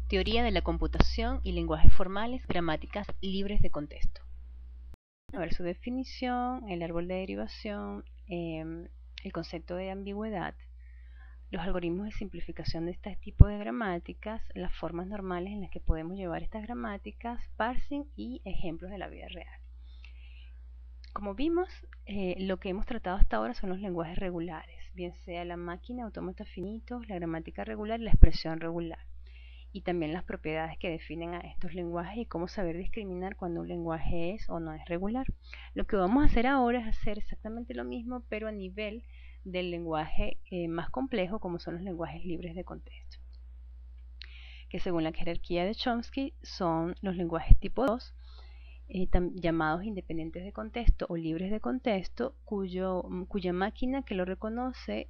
Teoría de la computación y lenguajes formales, gramáticas libres de contexto. A ver, su definición, el árbol de derivación, el concepto de ambigüedad, los algoritmos de simplificación de este tipo de gramáticas, las formas normales en las que podemos llevar estas gramáticas, parsing y ejemplos de la vida real. Como vimos, lo que hemos tratado hasta ahora son los lenguajes regulares, bien sea la máquina, autómatas finitos, la gramática regular y la expresión regular. Y también las propiedades que definen a estos lenguajes y cómo saber discriminar cuando un lenguaje es o no es regular. Lo que vamos a hacer ahora es hacer exactamente lo mismo, pero a nivel del lenguaje más complejo, como son los lenguajes libres de contexto, que según la jerarquía de Chomsky son los lenguajes tipo 2, llamados independientes de contexto o libres de contexto, cuya máquina que lo reconoce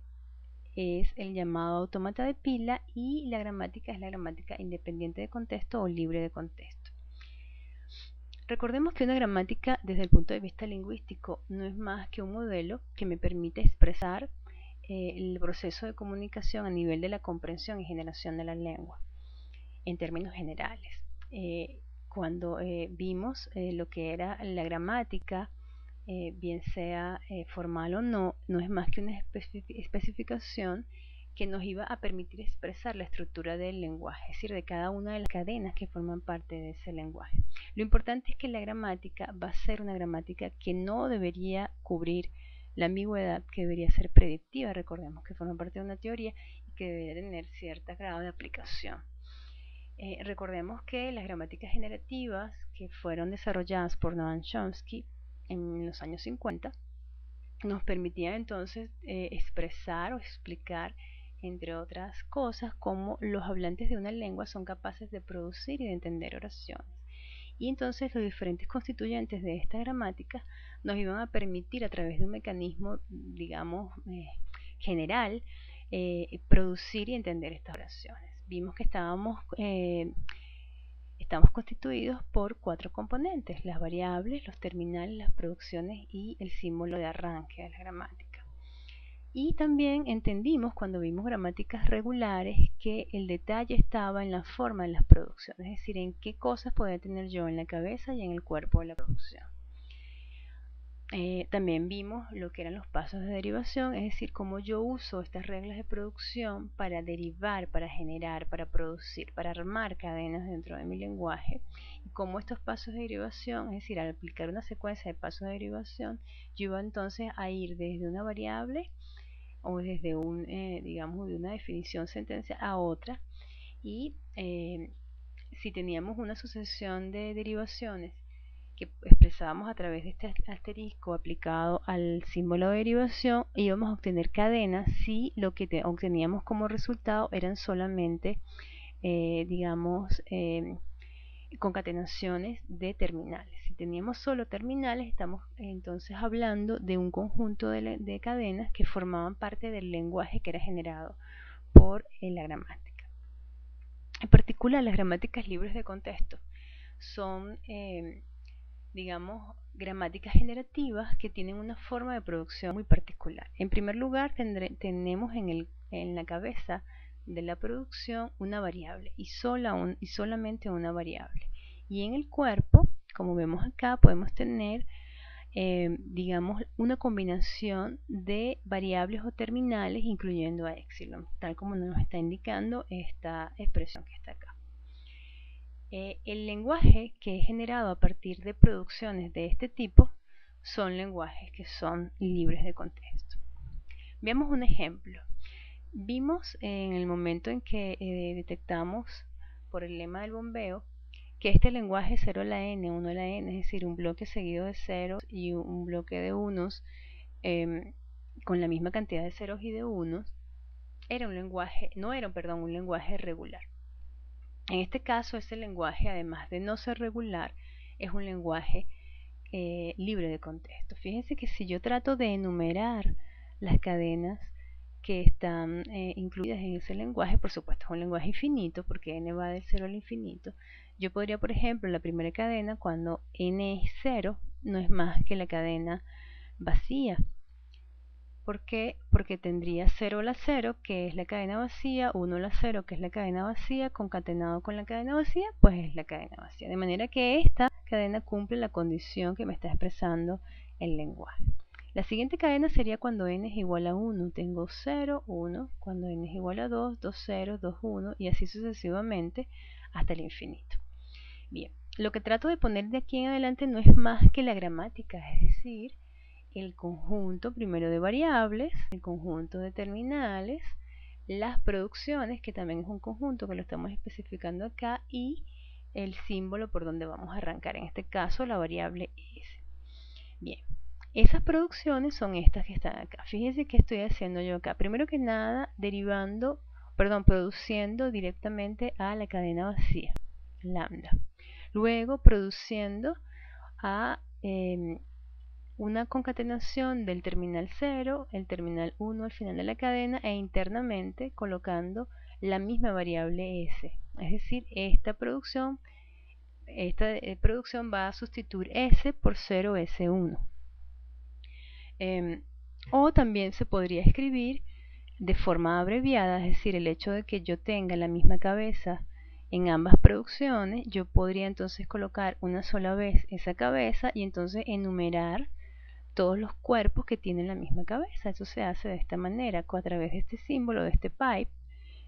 es el llamado autómata de pila, y la gramática es la gramática independiente de contexto o libre de contexto. Recordemos que una gramática desde el punto de vista lingüístico no es más que un modelo que me permite expresar el proceso de comunicación a nivel de la comprensión y generación de la lengua en términos generales. Cuando vimos lo que era la gramática, bien sea formal o no, no es más que una especificación que nos iba a permitir expresar la estructura del lenguaje, es decir, de cada una de las cadenas que forman parte de ese lenguaje. Lo importante es que la gramática va a ser una gramática que no debería cubrir la ambigüedad, que debería ser predictiva. Recordemos que forma parte de una teoría y que debería tener cierto grado de aplicación. Recordemos que las gramáticas generativas que fueron desarrolladas por Noam Chomsky en los años 50 nos permitían entonces expresar o explicar, entre otras cosas, cómo los hablantes de una lengua son capaces de producir y de entender oraciones. Y entonces los diferentes constituyentes de esta gramática nos iban a permitir, a través de un mecanismo, digamos, general, producir y entender estas oraciones. Vimos que estamos constituidos por 4 componentes: las variables, los terminales, las producciones y el símbolo de arranque de la gramática. Y también entendimos, cuando vimos gramáticas regulares, que el detalle estaba en la forma de las producciones, es decir, en qué cosas podía tener yo en la cabeza y en el cuerpo de la producción. También vimos lo que eran los pasos de derivación, es decir, cómo yo uso estas reglas de producción para derivar, para generar, para producir, para armar cadenas dentro de mi lenguaje, y cómo estos pasos de derivación, es decir, al aplicar una secuencia de pasos de derivación, yo iba entonces a ir desde una variable o desde digamos, de una definición sentencial a otra, y si teníamos una sucesión de derivaciones que expresábamos a través de este asterisco aplicado al símbolo de derivación, íbamos a obtener cadenas si lo que obteníamos como resultado eran solamente, digamos, concatenaciones de terminales. Si teníamos solo terminales, estamos entonces hablando de un conjunto de cadenas que formaban parte del lenguaje que era generado por la gramática. En particular, las gramáticas libres de contexto son digamos, gramáticas generativas que tienen una forma de producción muy particular. En primer lugar, tenemos en la cabeza de la producción una variable y solamente una variable. Y en el cuerpo, como vemos acá, podemos tener, digamos, una combinación de variables o terminales, incluyendo a epsilon, tal como nos está indicando esta expresión que está acá. El lenguaje que es generado a partir de producciones de este tipo son lenguajes que son libres de contexto. Veamos un ejemplo. Vimos en el momento en que detectamos por el lema del bombeo que este lenguaje 0 a la n, 1 a la n, es decir, un bloque seguido de ceros y un bloque de unos con la misma cantidad de ceros y de unos, no era un lenguaje regular. En este caso, ese lenguaje, además de no ser regular, es un lenguaje libre de contexto. Fíjense que si yo trato de enumerar las cadenas que están incluidas en ese lenguaje, por supuesto es un lenguaje infinito porque n va del 0 al infinito. Yo podría, por ejemplo, la primera cadena, cuando n es 0, no es más que la cadena vacía. ¿Por qué? Porque tendría 0 la 0, que es la cadena vacía, 1 la 0, que es la cadena vacía, concatenado con la cadena vacía, pues es la cadena vacía. De manera que esta cadena cumple la condición que me está expresando el lenguaje. La siguiente cadena sería cuando n es igual a 1. Tengo 0, 1. Cuando n es igual a 2, 2 0, 2 1, y así sucesivamente hasta el infinito. Bien, lo que trato de poner de aquí en adelante no es más que la gramática, es decir, el conjunto primero de variables, el conjunto de terminales, las producciones, que también es un conjunto que lo estamos especificando acá, y el símbolo por donde vamos a arrancar, en este caso la variable s. Bien, esas producciones son estas que están acá. Fíjense qué estoy haciendo yo acá. Primero que nada, produciendo directamente a la cadena vacía, lambda. Luego produciendo a una concatenación del terminal 0, el terminal 1 al final de la cadena, e internamente colocando la misma variable s. Es decir, esta producción va a sustituir s por 0s1. O también se podría escribir de forma abreviada, es decir, el hecho de que yo tenga la misma cabeza en ambas producciones, yo podría entonces colocar una sola vez esa cabeza y entonces enumerar todos los cuerpos que tienen la misma cabeza. Eso se hace de esta manera, a través de este símbolo, de este pipe.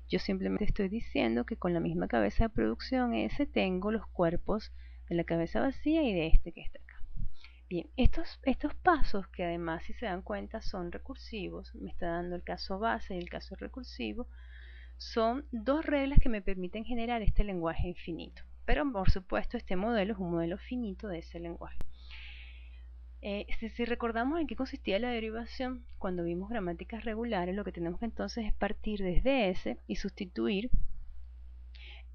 Yo simplemente estoy diciendo que con la misma cabeza de producción S tengo los cuerpos de la cabeza vacía y de este que está acá. Bien, estos pasos, que además, si se dan cuenta, son recursivos, me está dando el caso base y el caso recursivo, son dos reglas que me permiten generar este lenguaje infinito. Pero por supuesto este modelo es un modelo finito de ese lenguaje. Si recordamos en qué consistía la derivación, cuando vimos gramáticas regulares, lo que tenemos que entonces es partir desde S y sustituir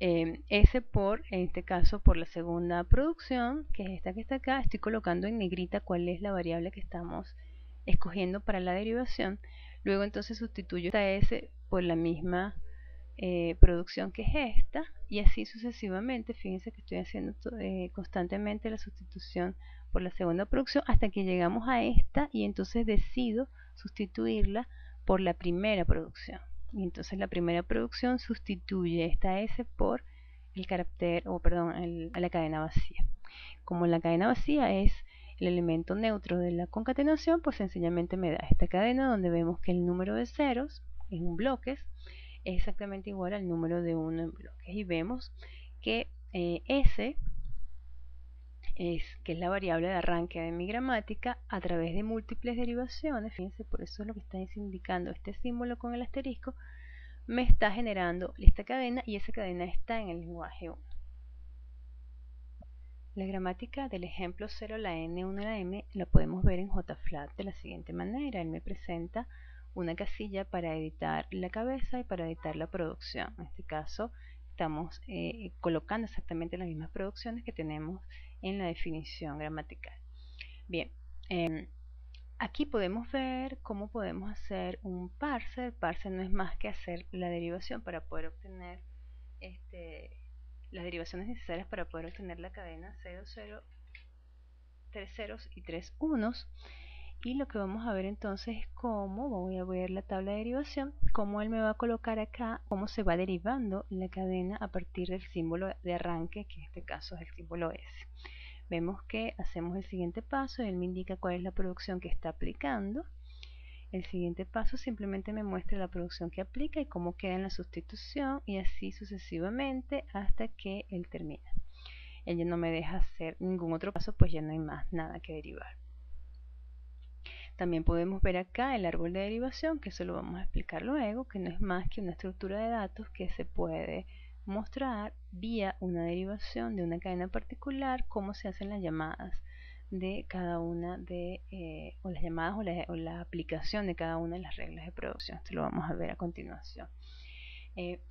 S por, en este caso, por la segunda producción, que es esta que está acá. Estoy colocando en negrita cuál es la variable que estamos escogiendo para la derivación. Luego entonces sustituyo esta S por la misma producción que es esta, y así sucesivamente. Fíjense que estoy haciendo constantemente la sustitución por la segunda producción hasta que llegamos a esta, y entonces decido sustituirla por la primera producción. Y entonces la primera producción sustituye esta S por el carácter, la cadena vacía. Como la cadena vacía es el elemento neutro de la concatenación, pues sencillamente me da esta cadena donde vemos que el número de ceros en bloques es exactamente igual al número de 1 en bloques. Y vemos que S que es la variable de arranque de mi gramática, a través de múltiples derivaciones, fíjense, por eso es lo que está indicando este símbolo con el asterisco, me está generando esta cadena, y esa cadena está en el lenguaje 1. La gramática del ejemplo 0 a la n, 1 a la m, la podemos ver en JFlat de la siguiente manera. Él me presenta una casilla para editar la cabeza y para editar la producción. En este caso estamos colocando exactamente las mismas producciones que tenemos en la definición gramatical. Bien, aquí podemos ver cómo podemos hacer un parser. El parser no es más que hacer la derivación para poder obtener las derivaciones necesarias para poder obtener la cadena 0, 0, 3 ceros y 3 unos. Y lo que vamos a ver entonces es cómo, voy a ver la tabla de derivación, cómo él me va a colocar acá, cómo se va derivando la cadena a partir del símbolo de arranque, que en este caso es el símbolo S. Vemos que hacemos el siguiente paso y él me indica cuál es la producción que está aplicando. El siguiente paso simplemente me muestra la producción que aplica y cómo queda en la sustitución, y así sucesivamente hasta que él termina. Él ya no me deja hacer ningún otro paso, pues ya no hay más nada que derivar. También podemos ver acá el árbol de derivación, que eso lo vamos a explicar luego, que no es más que una estructura de datos que se puede mostrar vía una derivación de una cadena particular, cómo se hacen las llamadas de cada una de, o las llamadas o la aplicación de cada una de las reglas de producción. Esto lo vamos a ver a continuación.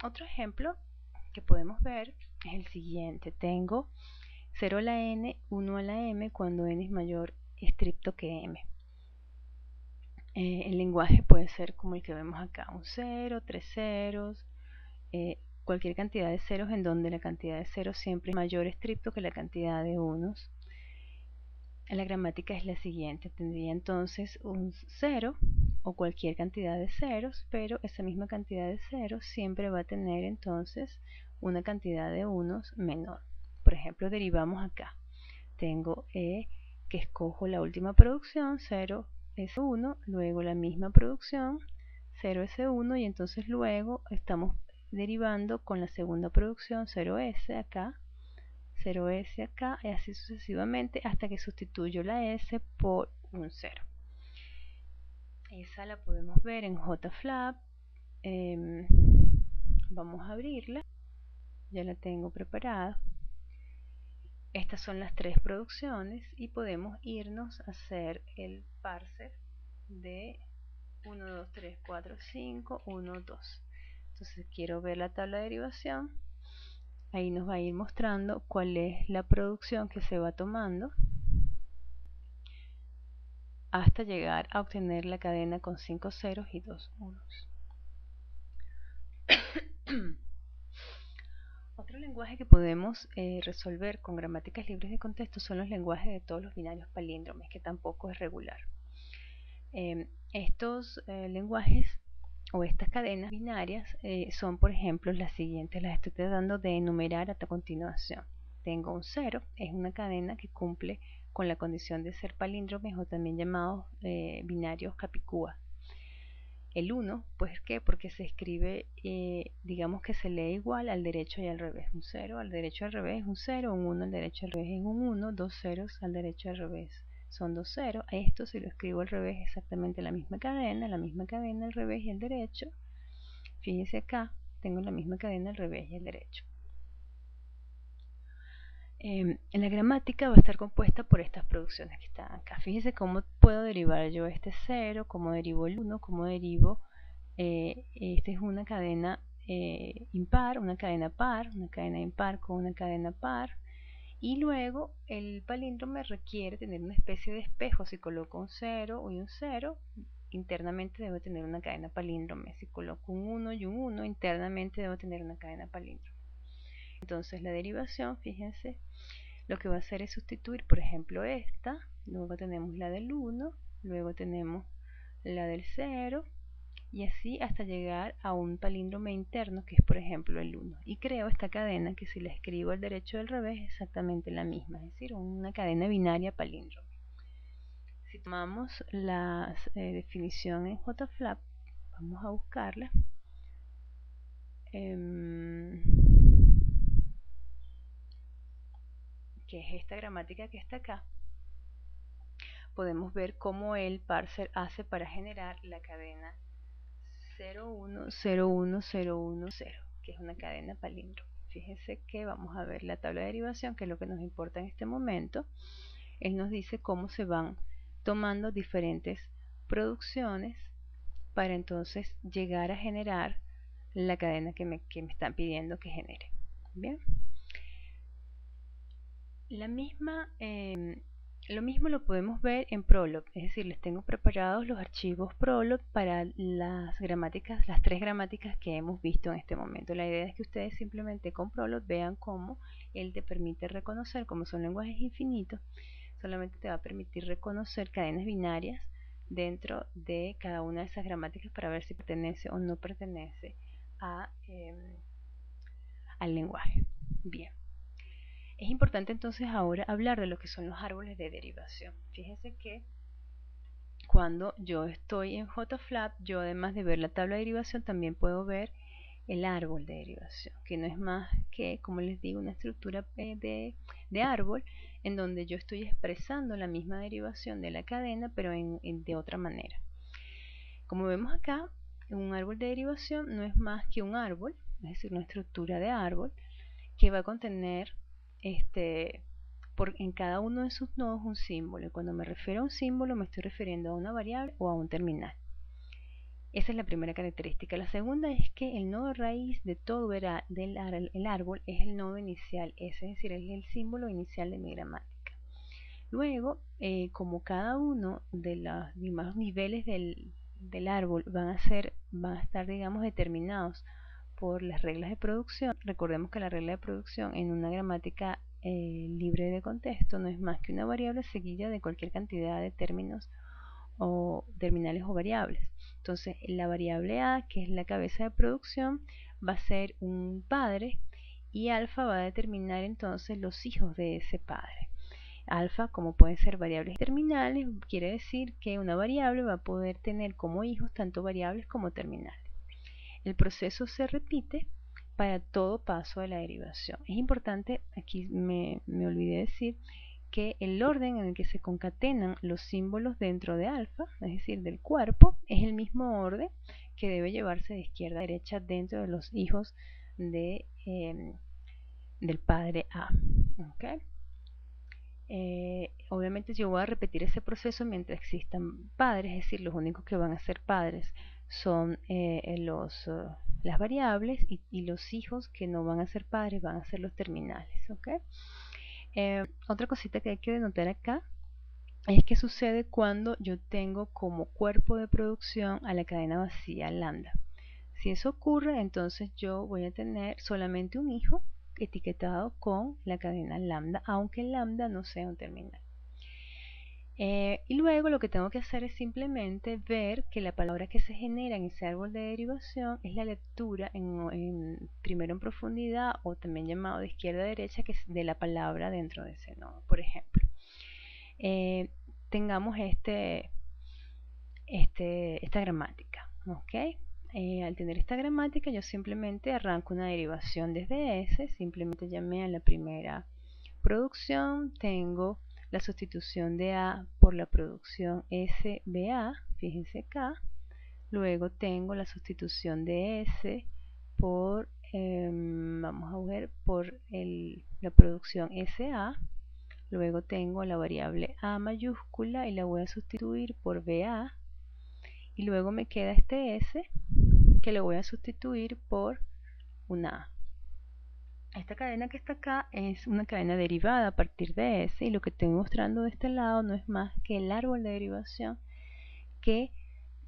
Otro ejemplo que podemos ver es el siguiente. Tengo 0 a la n, 1 a la m cuando n es mayor estricto que m. El lenguaje puede ser como el que vemos acá, un 0, 3 ceros, cualquier cantidad de ceros en donde la cantidad de ceros siempre es mayor estricto que la cantidad de unos. La gramática es la siguiente, tendría entonces un 0 o cualquier cantidad de ceros, pero esa misma cantidad de ceros siempre va a tener entonces una cantidad de unos menor. Por ejemplo, derivamos acá. Tengo que escojo la última producción, 0S1, luego la misma producción, 0S1, y entonces luego estamos derivando con la segunda producción, 0S acá, 0S acá, y así sucesivamente hasta que sustituyo la S por un 0. Esa la podemos ver en JFlap. Vamos a abrirla, ya la tengo preparada. Estas son las tres producciones y podemos irnos a hacer el parser de 1, 2, 3, 4, 5, 1, 2. Entonces quiero ver la tabla de derivación. Ahí nos va a ir mostrando cuál es la producción que se va tomando hasta llegar a obtener la cadena con 5 ceros y 2 unos. Otro lenguaje que podemos resolver con gramáticas libres de contexto son los lenguajes de todos los binarios palíndromes, que tampoco es regular. Estos lenguajes o estas cadenas binarias son, por ejemplo, las siguientes. Las estoy tratando de enumerar hasta continuación. Tengo un 0, es una cadena que cumple con la condición de ser palíndromes o también llamados binarios Capicúa. El 1, pues ¿qué? Porque se escribe, digamos que se lee igual al derecho y al revés. Un 0 al derecho y al revés es un 0, un 1 al derecho y al revés es un 1, dos ceros al derecho y al revés son dos ceros. Esto si lo escribo al revés es exactamente la misma cadena al revés y al derecho. Fíjense acá, tengo la misma cadena al revés y al derecho. La gramática va a estar compuesta por estas producciones que están acá. Fíjense cómo puedo derivar yo este 0, cómo derivo el 1, cómo derivo, esta es una cadena impar, una cadena par, una cadena impar con una cadena par, y luego el palíndrome requiere tener una especie de espejo. Si coloco un 0 y un 0, internamente debo tener una cadena palíndrome. Si coloco un 1 y un 1, internamente debo tener una cadena palíndrome. Entonces la derivación, fíjense, lo que va a hacer es sustituir, por ejemplo, esta, luego tenemos la del 1, luego tenemos la del 0, y así hasta llegar a un palíndrome interno que es, por ejemplo, el 1. Y creo esta cadena que si la escribo al derecho y al revés es exactamente la misma, es decir, una cadena binaria palíndrome. Si tomamos la definición en JFlap, vamos a buscarla. Que es esta gramática que está acá. Podemos ver cómo el parser hace para generar la cadena 0101010, que es una cadena palíndrome. Fíjense que vamos a ver la tabla de derivación, que es lo que nos importa en este momento. Él nos dice cómo se van tomando diferentes producciones para entonces llegar a generar la cadena que me están pidiendo que genere. Bien. Lo mismo lo podemos ver en Prolog, es decir, les tengo preparados los archivos Prolog para las gramáticas, las tres gramáticas que hemos visto en este momento. La idea es que ustedes simplemente con Prolog vean cómo él te permite reconocer, como son lenguajes infinitos, solamente te va a permitir reconocer cadenas binarias dentro de cada una de esas gramáticas para ver si pertenece o no pertenece al lenguaje. Bien. Es importante entonces ahora hablar de lo que son los árboles de derivación. Fíjense que cuando yo estoy en JFlap, yo además de ver la tabla de derivación también puedo ver el árbol de derivación, que no es más que, como les digo, una estructura de árbol en donde yo estoy expresando la misma derivación de la cadena, pero de otra manera. Como vemos acá, un árbol de derivación no es más que un árbol, es decir, una estructura de árbol que va a contener en cada uno de sus nodos un símbolo. Y cuando me refiero a un símbolo me estoy refiriendo a una variable o a un terminal. Esa es la primera característica. La segunda es que el nodo raíz de todo el árbol es el nodo inicial, es decir, es el símbolo inicial de mi gramática. Luego, como cada uno de los niveles del árbol van a estar, digamos, determinados por las reglas de producción. Recordemos que la regla de producción en una gramática libre de contexto no es más que una variable seguida de cualquier cantidad de términos o terminales o variables. Entonces la variable A, que es la cabeza de producción, va a ser un padre, y alfa va a determinar entonces los hijos de ese padre. Alfa, como pueden ser variables terminales, quiere decir que una variable va a poder tener como hijos tanto variables como terminales. El proceso se repite para todo paso de la derivación. Es importante, aquí me olvidé decir, que el orden en el que se concatenan los símbolos dentro de alfa, es decir, del cuerpo, es el mismo orden que debe llevarse de izquierda a derecha dentro de los hijos del padre A. ¿Okay? Obviamente yo voy a repetir ese proceso mientras existan padres, es decir, los únicos que van a ser padres son las variables, y los hijos que no van a ser padres van a ser los terminales. ¿Okay? Otra cosita que hay que denotar acá es que sucede cuando yo tengo como cuerpo de producción a la cadena vacía lambda. Si eso ocurre, entonces yo voy a tener solamente un hijo etiquetado con la cadena lambda, aunque lambda no sea un terminal. Y luego lo que tengo que hacer es simplemente ver que la palabra que se genera en ese árbol de derivación es la lectura primero en profundidad, o también llamado de izquierda a derecha, que es de la palabra dentro de ese nodo. Por ejemplo, tengamos esta gramática, ¿ok? Al tener esta gramática, yo simplemente arranco una derivación desde S, simplemente llamé a la primera producción, tengo la sustitución de A por la producción SBA, fíjense acá. Luego tengo la sustitución de S por, vamos a ver, por la producción SA. Luego tengo la variable A mayúscula y la voy a sustituir por BA. Y luego me queda este S que lo voy a sustituir por una A. Esta cadena que está acá es una cadena derivada a partir de S, y lo que estoy mostrando de este lado no es más que el árbol de derivación que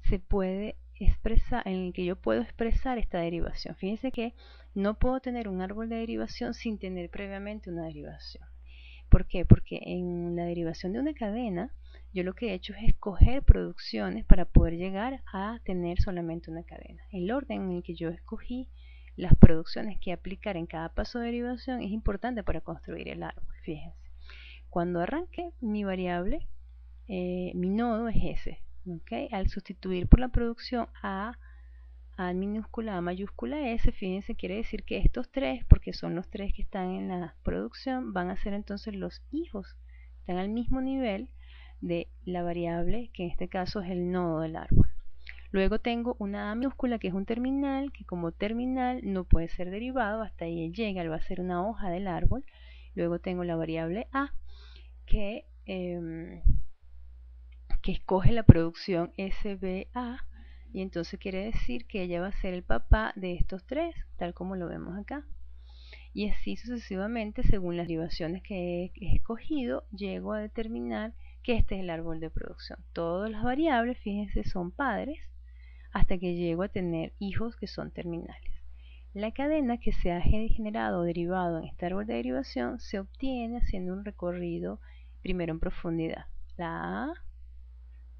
se puede expresar, en el que yo puedo expresar esta derivación. Fíjense que no puedo tener un árbol de derivación sin tener previamente una derivación. ¿Por qué? Porque en la derivación de una cadena yo lo que he hecho es escoger producciones para poder llegar a tener solamente una cadena. El orden en el que yo escogí las producciones que aplicar en cada paso de derivación es importante para construir el árbol. Fíjense, cuando arranque mi variable, mi nodo es ese. ¿Okay? Al sustituir por la producción A minúscula, A mayúscula S, fíjense, quiere decir que estos tres, porque son los tres que están en la producción, van a ser entonces los hijos, están al mismo nivel de la variable, que en este caso es el nodo del árbol. Luego tengo una A minúscula, que es un terminal, que como terminal no puede ser derivado, hasta ahí llega, va a ser una hoja del árbol. Luego tengo la variable A, que escoge la producción SBA, y entonces quiere decir que ella va a ser el papá de estos tres, tal como lo vemos acá. Y así sucesivamente, según las derivaciones que he escogido, llego a determinar que este es el árbol de producción. Todas las variables, fíjense, son padres, hasta que llego a tener hijos que son terminales. La cadena que se ha generado o derivado en este árbol de derivación se obtiene haciendo un recorrido primero en profundidad. La A,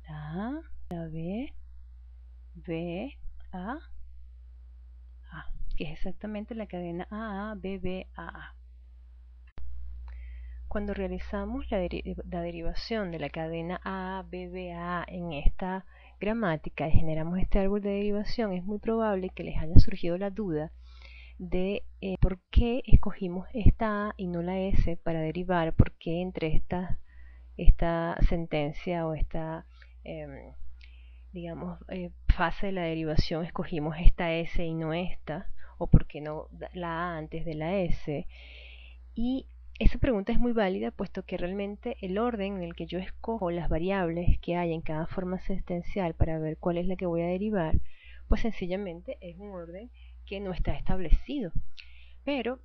la A, la B, B, A, que es exactamente la cadena AA, BB, AA. Cuando realizamos la derivación de la cadena AA, BB, AA en esta gramática y generamos este árbol de derivación, es muy probable que les haya surgido la duda de por qué escogimos esta A y no la S para derivar, por qué entre esta sentencia o esta digamos, fase de la derivación escogimos esta S y no esta, o por qué no la A antes de la S. Y esa pregunta es muy válida, puesto que realmente el orden en el que yo escojo las variables que hay en cada forma sentencial para ver cuál es la que voy a derivar, pues sencillamente es un orden que no está establecido. Pero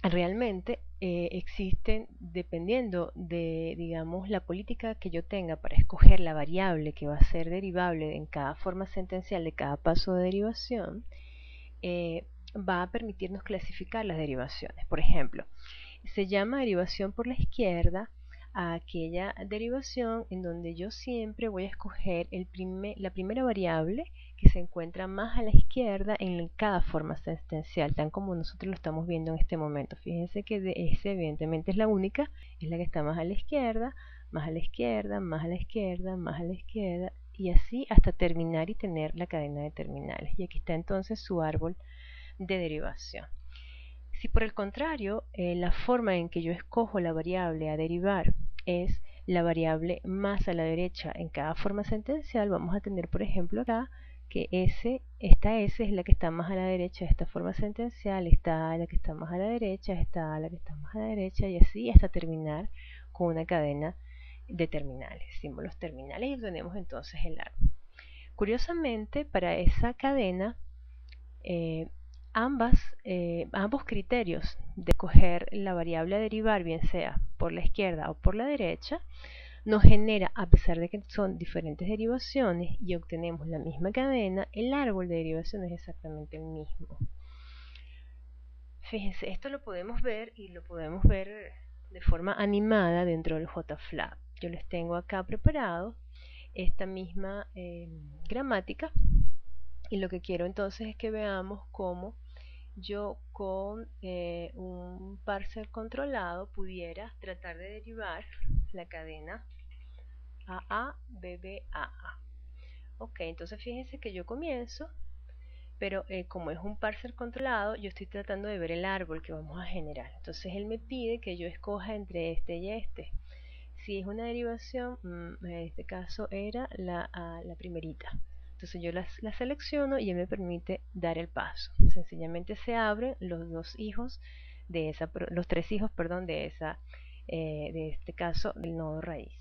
realmente existen, dependiendo de, digamos, la política que yo tenga para escoger la variable que va a ser derivable en cada forma sentencial de cada paso de derivación, va a permitirnos clasificar las derivaciones. Por ejemplo, se llama derivación por la izquierda a aquella derivación en donde yo siempre voy a escoger la primera variable que se encuentra más a la izquierda en cada forma sentencial, tan como nosotros lo estamos viendo en este momento. Fíjense que ese evidentemente es la única, es la que está más a la izquierda, más a la izquierda, más a la izquierda, más a la izquierda, y así hasta terminar y tener la cadena de terminales. Y aquí está entonces su árbol de derivación. Si por el contrario, la forma en que yo escojo la variable a derivar es la variable más a la derecha en cada forma sentencial, vamos a tener por ejemplo acá que esta S es la que está más a la derecha de esta forma sentencial, esta A la que está más a la derecha, esta A la que está más a la derecha, y así hasta terminar con una cadena de terminales, símbolos terminales, y tenemos entonces el árbol. Curiosamente, para esa cadena, ambos criterios de escoger la variable a derivar, bien sea por la izquierda o por la derecha, nos genera, a pesar de que son diferentes derivaciones y obtenemos la misma cadena, el árbol de derivación es exactamente el mismo. Fíjense, esto lo podemos ver y lo podemos ver de forma animada dentro del JFlap. Yo les tengo acá preparado esta misma gramática, y lo que quiero entonces es que veamos cómo yo con un parser controlado pudiera tratar de derivar la cadena AA, BB, AA. Ok, entonces fíjense que yo comienzo, pero como es un parser controlado, yo estoy tratando de ver el árbol que vamos a generar. Entonces él me pide que yo escoja entre este y este. Si es una derivación, en este caso era la primerita. Entonces yo la selecciono y él me permite dar el paso. Sencillamente se abren los tres hijos, perdón, de este caso del nodo raíz.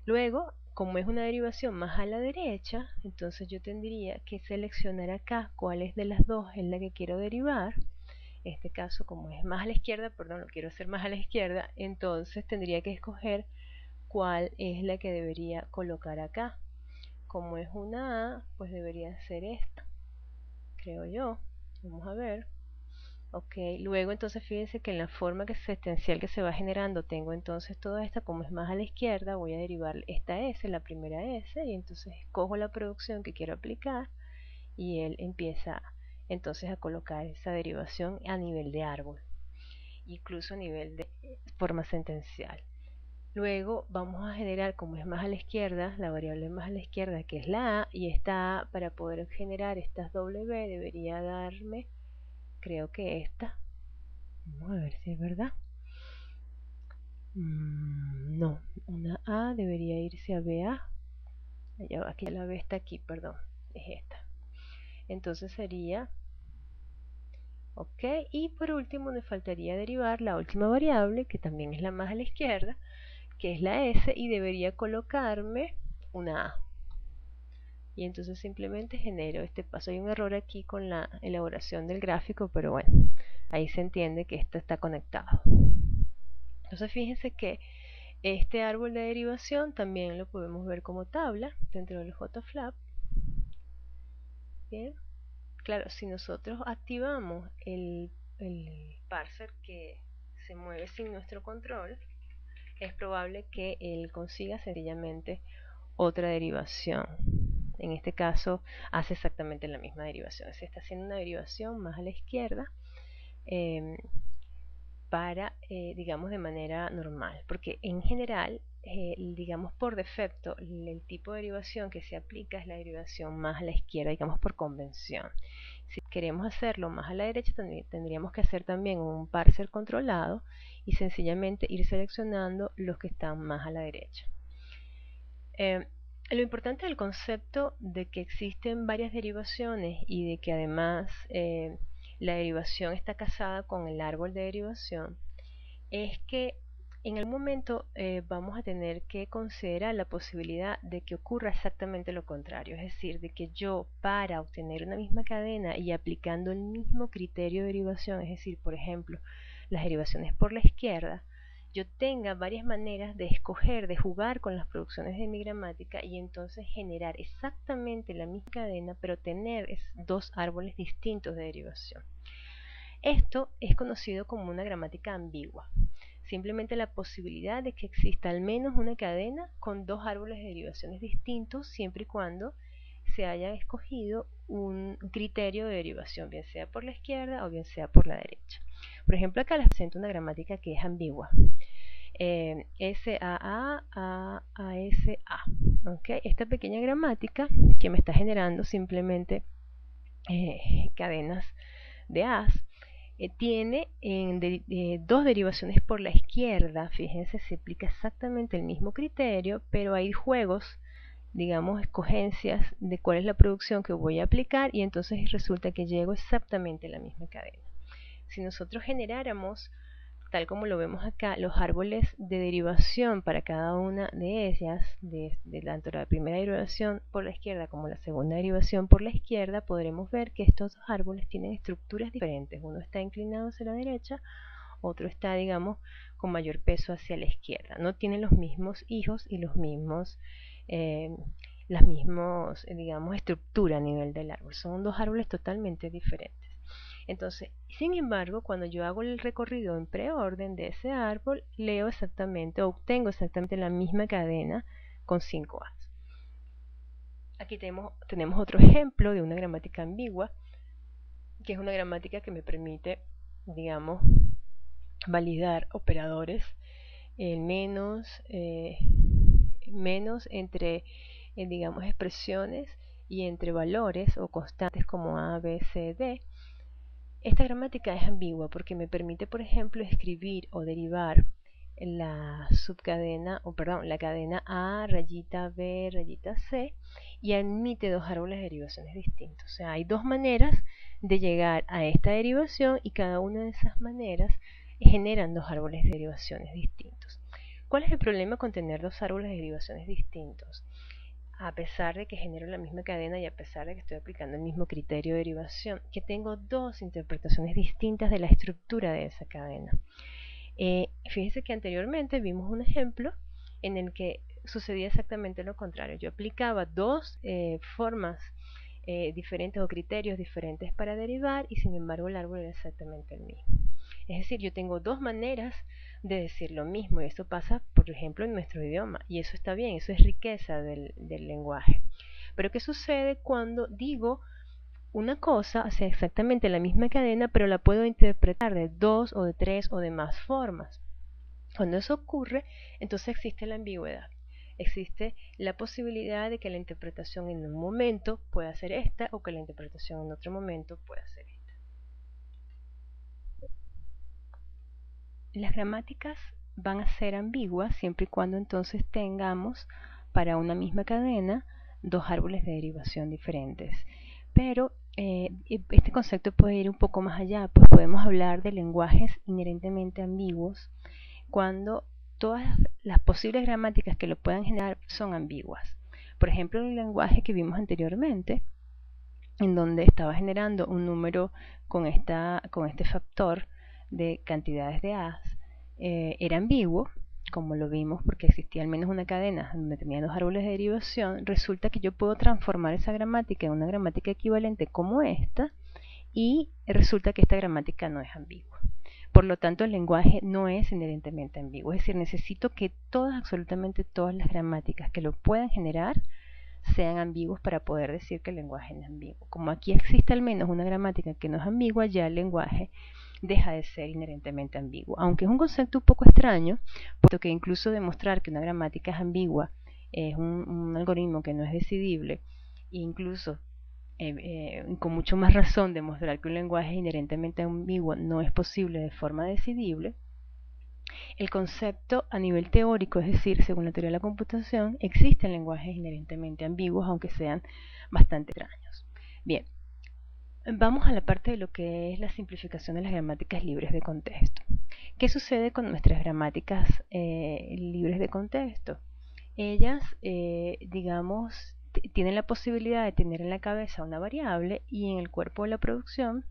Luego, como es una derivación más a la derecha, entonces yo tendría que seleccionar acá cuál es de las dos es la que quiero derivar. En este caso, como es más a la izquierda, perdón, lo quiero hacer más a la izquierda, entonces tendría que escoger cuál es la que debería colocar acá. Como es una A, pues debería ser esta, creo yo. Vamos a ver. Ok, luego entonces fíjense que en la forma sentencial que se va generando tengo entonces toda esta, como es más a la izquierda, voy a derivar esta S, la primera S, y entonces escojo la producción que quiero aplicar y él empieza entonces a colocar esa derivación a nivel de árbol, incluso a nivel de forma sentencial. Luego vamos a generar, como es más a la izquierda, la variable más a la izquierda, que es la A, y esta A, para poder generar estas W, debería darme, creo que esta. Vamos a ver si es verdad. No, una A debería irse a BA. Aquí la B está aquí, perdón, es esta. Entonces sería, ok, y por último me faltaría derivar la última variable, que también es la más a la izquierda, que es la S, y debería colocarme una A. Y entonces simplemente genero este paso. Hay un error aquí con la elaboración del gráfico, pero bueno, ahí se entiende que esto está conectado. Entonces fíjense que este árbol de derivación también lo podemos ver como tabla dentro del JFlap. Bien, claro, si nosotros activamos el parser que se mueve sin nuestro control, es probable que él consiga sencillamente otra derivación. En este caso hace exactamente la misma derivación. Se está haciendo una derivación más a la izquierda digamos, de manera normal. Porque en general, digamos, por defecto, el tipo de derivación que se aplica es la derivación más a la izquierda, digamos, por convención. Si queremos hacerlo más a la derecha, tendríamos que hacer también un parser controlado y sencillamente ir seleccionando los que están más a la derecha. Lo importante del concepto de que existen varias derivaciones y de que además la derivación está casada con el árbol de derivación es que en algún momento vamos a tener que considerar la posibilidad de que ocurra exactamente lo contrario, es decir, de que yo para obtener una misma cadena y aplicando el mismo criterio de derivación, es decir, por ejemplo, las derivaciones por la izquierda, yo tenga varias maneras de escoger, de jugar con las producciones de mi gramática y entonces generar exactamente la misma cadena, pero tener dos árboles distintos de derivación. Esto es conocido como una gramática ambigua. simplemente la posibilidad de que exista al menos una cadena con dos árboles de derivaciones distintos, siempre y cuando se haya escogido un criterio de derivación, bien sea por la izquierda o bien sea por la derecha. Por ejemplo, acá les presento una gramática que es ambigua. SAA a SA. ¿Okay? Esta pequeña gramática que me está generando simplemente cadenas de A's tiene dos derivaciones por la izquierda. Fíjense, se aplica exactamente el mismo criterio, pero hay juegos, digamos, escogencias de cuál es la producción que voy a aplicar, y entonces resulta que llego exactamente a la misma cadena. Si nosotros generáramos, tal como lo vemos acá, los árboles de derivación para cada una de ellas, de tanto la primera derivación por la izquierda como la segunda derivación por la izquierda, podremos ver que estos dos árboles tienen estructuras diferentes. Uno está inclinado hacia la derecha, otro está, digamos, con mayor peso hacia la izquierda. No tienen los mismos hijos y los mismos, las mismas, digamos, estructura a nivel del árbol. Son dos árboles totalmente diferentes. Entonces, sin embargo, cuando yo hago el recorrido en preorden de ese árbol, leo exactamente, obtengo exactamente la misma cadena con 5 A's. Aquí tenemos otro ejemplo de una gramática ambigua, que es una gramática que me permite, digamos, validar operadores menos entre, digamos, expresiones y entre valores o constantes como A, B, C, D. Esta gramática es ambigua porque me permite, por ejemplo, escribir o derivar la subcadena, la cadena A, rayita B, rayita C, y admite dos árboles de derivaciones distintos. O sea, hay dos maneras de llegar a esta derivación y cada una de esas maneras generan dos árboles de derivaciones distintos. ¿Cuál es el problema con tener dos árboles de derivaciones distintos? A pesar de que genero la misma cadena y a pesar de que estoy aplicando el mismo criterio de derivación, que tengo dos interpretaciones distintas de la estructura de esa cadena. Fíjense que anteriormente vimos un ejemplo en el que sucedía exactamente lo contrario. Yo aplicaba dos formas diferentes o criterios diferentes para derivar, y sin embargo el árbol era exactamente el mismo. Es decir, yo tengo dos maneras de decir lo mismo, y esto pasa, por ejemplo, en nuestro idioma, y eso está bien, eso es riqueza del lenguaje. Pero ¿qué sucede cuando digo una cosa, o sea, exactamente la misma cadena, pero la puedo interpretar de dos o de tres o de más formas? Cuando eso ocurre, entonces existe la ambigüedad. Existe la posibilidad de que la interpretación en un momento pueda ser esta, o que la interpretación en otro momento pueda ser esta. Las gramáticas van a ser ambiguas siempre y cuando entonces tengamos para una misma cadena dos árboles de derivación diferentes. Pero este concepto puede ir un poco más allá, pues podemos hablar de lenguajes inherentemente ambiguos cuando todas las posibles gramáticas que lo puedan generar son ambiguas. Por ejemplo, el lenguaje que vimos anteriormente, en donde estaba generando un número con este factor de cantidades de A's, era ambiguo, como lo vimos, porque existía al menos una cadena donde tenía dos árboles de derivación. Resulta que yo puedo transformar esa gramática en una gramática equivalente como esta, y resulta que esta gramática no es ambigua. Por lo tanto, el lenguaje no es inherentemente ambiguo. Es decir, necesito que absolutamente todas las gramáticas que lo puedan generar sean ambiguos para poder decir que el lenguaje es ambiguo. Como aquí existe al menos una gramática que no es ambigua, ya el lenguaje deja de ser inherentemente ambiguo. Aunque es un concepto un poco extraño, puesto que incluso demostrar que una gramática es ambigua es un algoritmo que no es decidible, e incluso con mucho más razón demostrar que un lenguaje es inherentemente ambiguo no es posible de forma decidible. El concepto a nivel teórico, es decir, según la teoría de la computación, existen lenguajes inherentemente ambiguos, aunque sean bastante extraños. Bien, vamos a la parte de lo que es la simplificación de las gramáticas libres de contexto. ¿Qué sucede con nuestras gramáticas libres de contexto? Ellas, digamos, tienen la posibilidad de tener en la cabeza una variable y en el cuerpo de la producción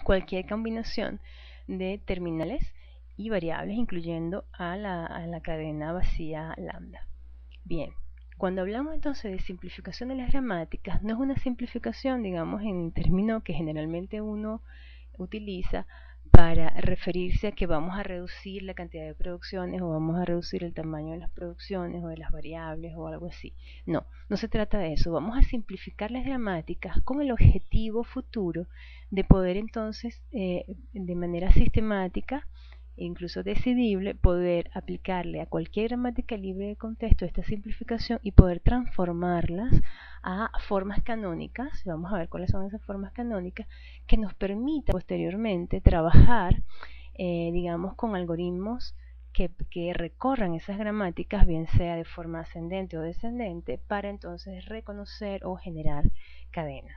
cualquier combinación de terminales y variables, incluyendo a la cadena vacía lambda. Bien, cuando hablamos entonces de simplificación de las gramáticas, no es una simplificación, digamos, en el término que generalmente uno utiliza para referirse a que vamos a reducir la cantidad de producciones o vamos a reducir el tamaño de las producciones o de las variables o algo así. No, no se trata de eso. Vamos a simplificar las gramáticas con el objetivo futuro de poder entonces de manera sistemática e incluso decidible poder aplicarle a cualquier gramática libre de contexto esta simplificación y poder transformarlas a formas canónicas. Vamos a ver cuáles son esas formas canónicas que nos permita posteriormente trabajar digamos con algoritmos que recorran esas gramáticas, bien sea de forma ascendente o descendente, para entonces reconocer o generar cadenas.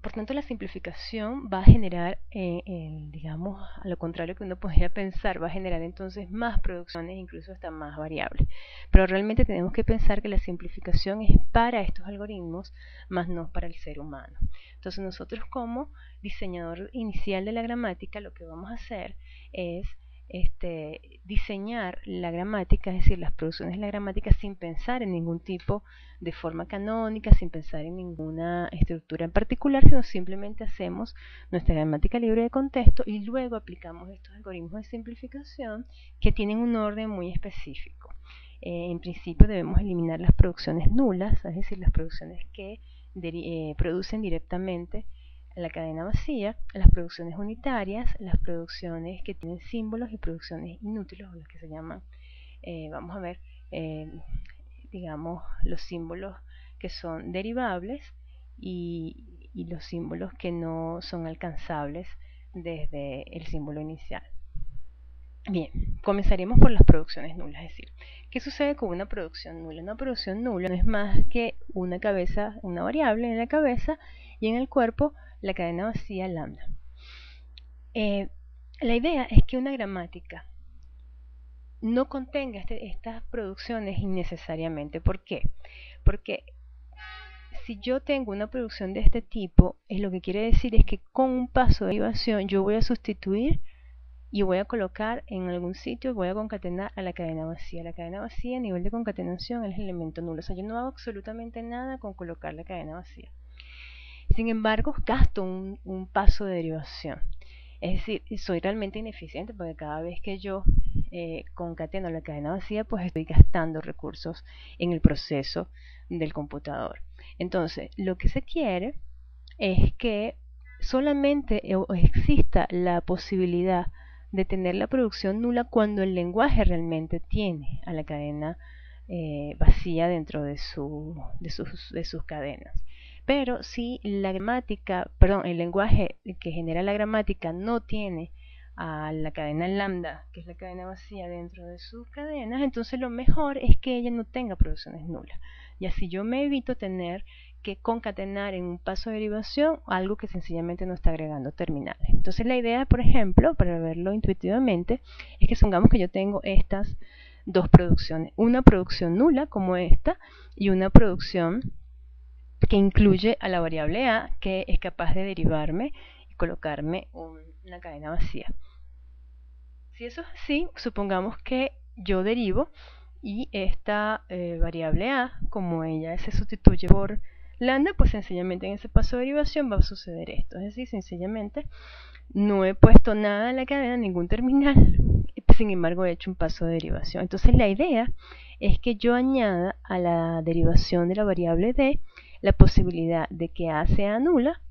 Por tanto, la simplificación va a generar, digamos, a lo contrario que uno podría pensar, va a generar entonces más producciones, incluso hasta más variables. Pero realmente tenemos que pensar que la simplificación es para estos algoritmos, más no para el ser humano. Entonces nosotros como diseñador inicial de la gramática, lo que vamos a hacer es diseñar la gramática, es decir, las producciones de la gramática sin pensar en ningún tipo de forma canónica, sin pensar en ninguna estructura en particular, sino simplemente hacemos nuestra gramática libre de contexto y luego aplicamos estos algoritmos de simplificación que tienen un orden muy específico. En principio debemos eliminar las producciones nulas, es decir, las producciones que producen directamente la cadena vacía, las producciones unitarias, las producciones que tienen símbolos y producciones inútiles, o las que se llaman, vamos a ver, digamos, los símbolos que son derivables y los símbolos que no son alcanzables desde el símbolo inicial. Bien, comenzaremos por las producciones nulas, es decir, ¿qué sucede con una producción nula? Una producción nula no es más que una cabeza, una variable en la cabeza y en el cuerpo la cadena vacía lambda. La idea es que una gramática no contenga estas producciones innecesariamente. ¿Por qué? Porque si yo tengo una producción de este tipo, lo que quiere decir es que con un paso de derivación yo voy a sustituir y voy a colocar en algún sitio, voy a concatenar a la cadena vacía. La cadena vacía a nivel de concatenación es el elemento nulo. O sea, yo no hago absolutamente nada con colocar la cadena vacía. Sin embargo, gasto un paso de derivación. Es decir, soy realmente ineficiente porque cada vez que yo concateno la cadena vacía, pues estoy gastando recursos en el proceso del computador. Entonces, lo que se quiere es que solamente exista la posibilidad de tener la producción nula cuando el lenguaje realmente tiene a la cadena vacía dentro de sus cadenas. Pero si la gramática, perdón, el lenguaje que genera la gramática no tiene a la cadena lambda, que es la cadena vacía dentro de sus cadenas, entonces lo mejor es que ella no tenga producciones nulas. Y así yo me evito tener que concatenar en un paso de derivación algo que sencillamente no está agregando terminales. Entonces la idea, por ejemplo, para verlo intuitivamente, es que supongamos que yo tengo estas dos producciones, una producción nula como esta y una producción que incluye a la variable a, que es capaz de derivarme y colocarme una cadena vacía. Si eso es así, supongamos que yo derivo y esta variable a, como ella se sustituye por lambda, pues sencillamente en ese paso de derivación va a suceder esto. Es decir, sencillamente no he puesto nada en la cadena, ningún terminal, sin embargo he hecho un paso de derivación. Entonces la idea es que yo añada a la derivación de la variable d la posibilidad de que a sea nula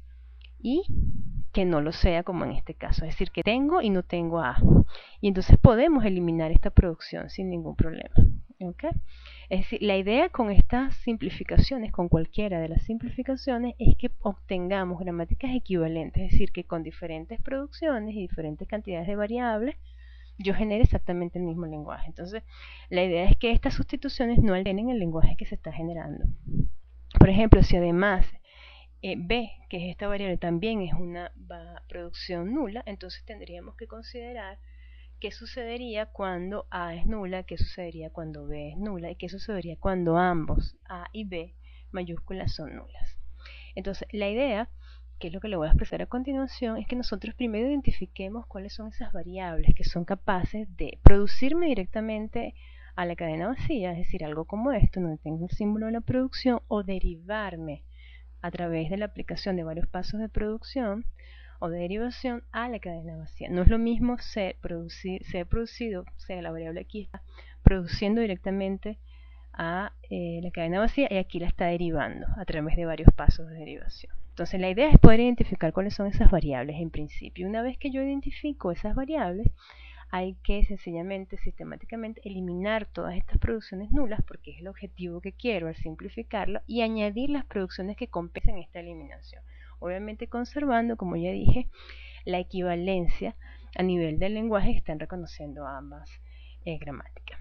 y que no lo sea como en este caso, es decir, que tengo y no tengo a. Y entonces podemos eliminar esta producción sin ningún problema. ¿Okay? Es decir, la idea con estas simplificaciones, con cualquiera de las simplificaciones, es que obtengamos gramáticas equivalentes, es decir, que con diferentes producciones y diferentes cantidades de variables, yo genere exactamente el mismo lenguaje. Entonces, la idea es que estas sustituciones no alteren el lenguaje que se está generando. Por ejemplo, si además b, que es esta variable, también es una producción nula, entonces tendríamos que considerar qué sucedería cuando a es nula, qué sucedería cuando b es nula y qué sucedería cuando ambos a y b mayúsculas son nulas. Entonces, la idea, que es lo que le voy a expresar a continuación, es que nosotros primero identifiquemos cuáles son esas variables que son capaces de producirme directamente a la cadena vacía, es decir, algo como esto, donde tengo el símbolo de la producción, o derivarme a través de la aplicación de varios pasos de producción, o de derivación a la cadena vacía. No es lo mismo ser producido, o sea, la variable aquí está produciendo directamente a la cadena vacía y aquí la está derivando a través de varios pasos de derivación. Entonces la idea es poder identificar cuáles son esas variables en principio. Una vez que yo identifico esas variables, hay que sencillamente, sistemáticamente eliminar todas estas producciones nulas, porque es el objetivo que quiero al simplificarlo, y añadir las producciones que compensen esta eliminación. Obviamente conservando, como ya dije, la equivalencia a nivel del lenguaje que están reconociendo ambas gramáticas.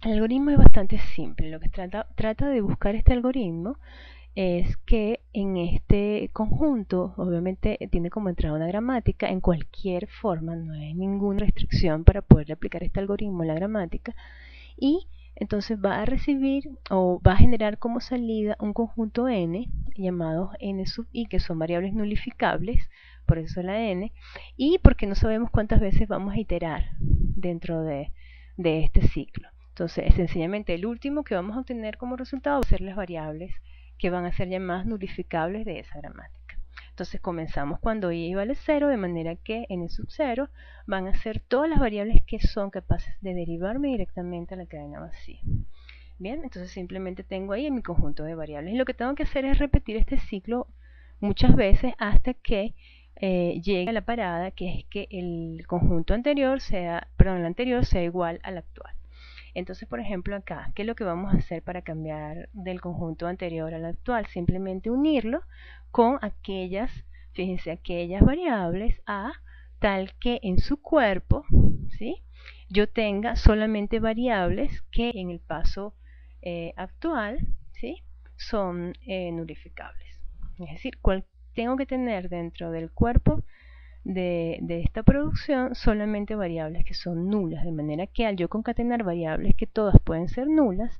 El algoritmo es bastante simple. Lo que trata de buscar este algoritmo es que en este conjunto, obviamente tiene como entrada una gramática en cualquier forma, no hay ninguna restricción para poder aplicar este algoritmo en la gramática, y entonces va a recibir o va a generar como salida un conjunto n llamados n sub i, que son variables nulificables, por eso la n, y porque no sabemos cuántas veces vamos a iterar dentro de este ciclo. Entonces, sencillamente el último que vamos a obtener como resultado va a ser las variables que van a ser llamadas nulificables de esa gramática. Entonces comenzamos cuando i vale 0, de manera que n sub 0 van a ser todas las variables que son capaces de derivarme directamente a la cadena vacía. Bien, entonces simplemente tengo ahí mi conjunto de variables. Y lo que tengo que hacer es repetir este ciclo muchas veces hasta que llegue a la parada, que es que el conjunto anterior el anterior sea igual al actual. Entonces, por ejemplo, acá, ¿qué es lo que vamos a hacer para cambiar del conjunto anterior al actual? Simplemente unirlo con aquellas, fíjense, aquellas variables a tal que en su cuerpo, ¿sí?, yo tenga solamente variables que en el paso actual, ¿sí?, son nulificables. Es decir, tengo que tener dentro del cuerpo de esta producción solamente variables que son nulas, de manera que al yo concatenar variables que todas pueden ser nulas,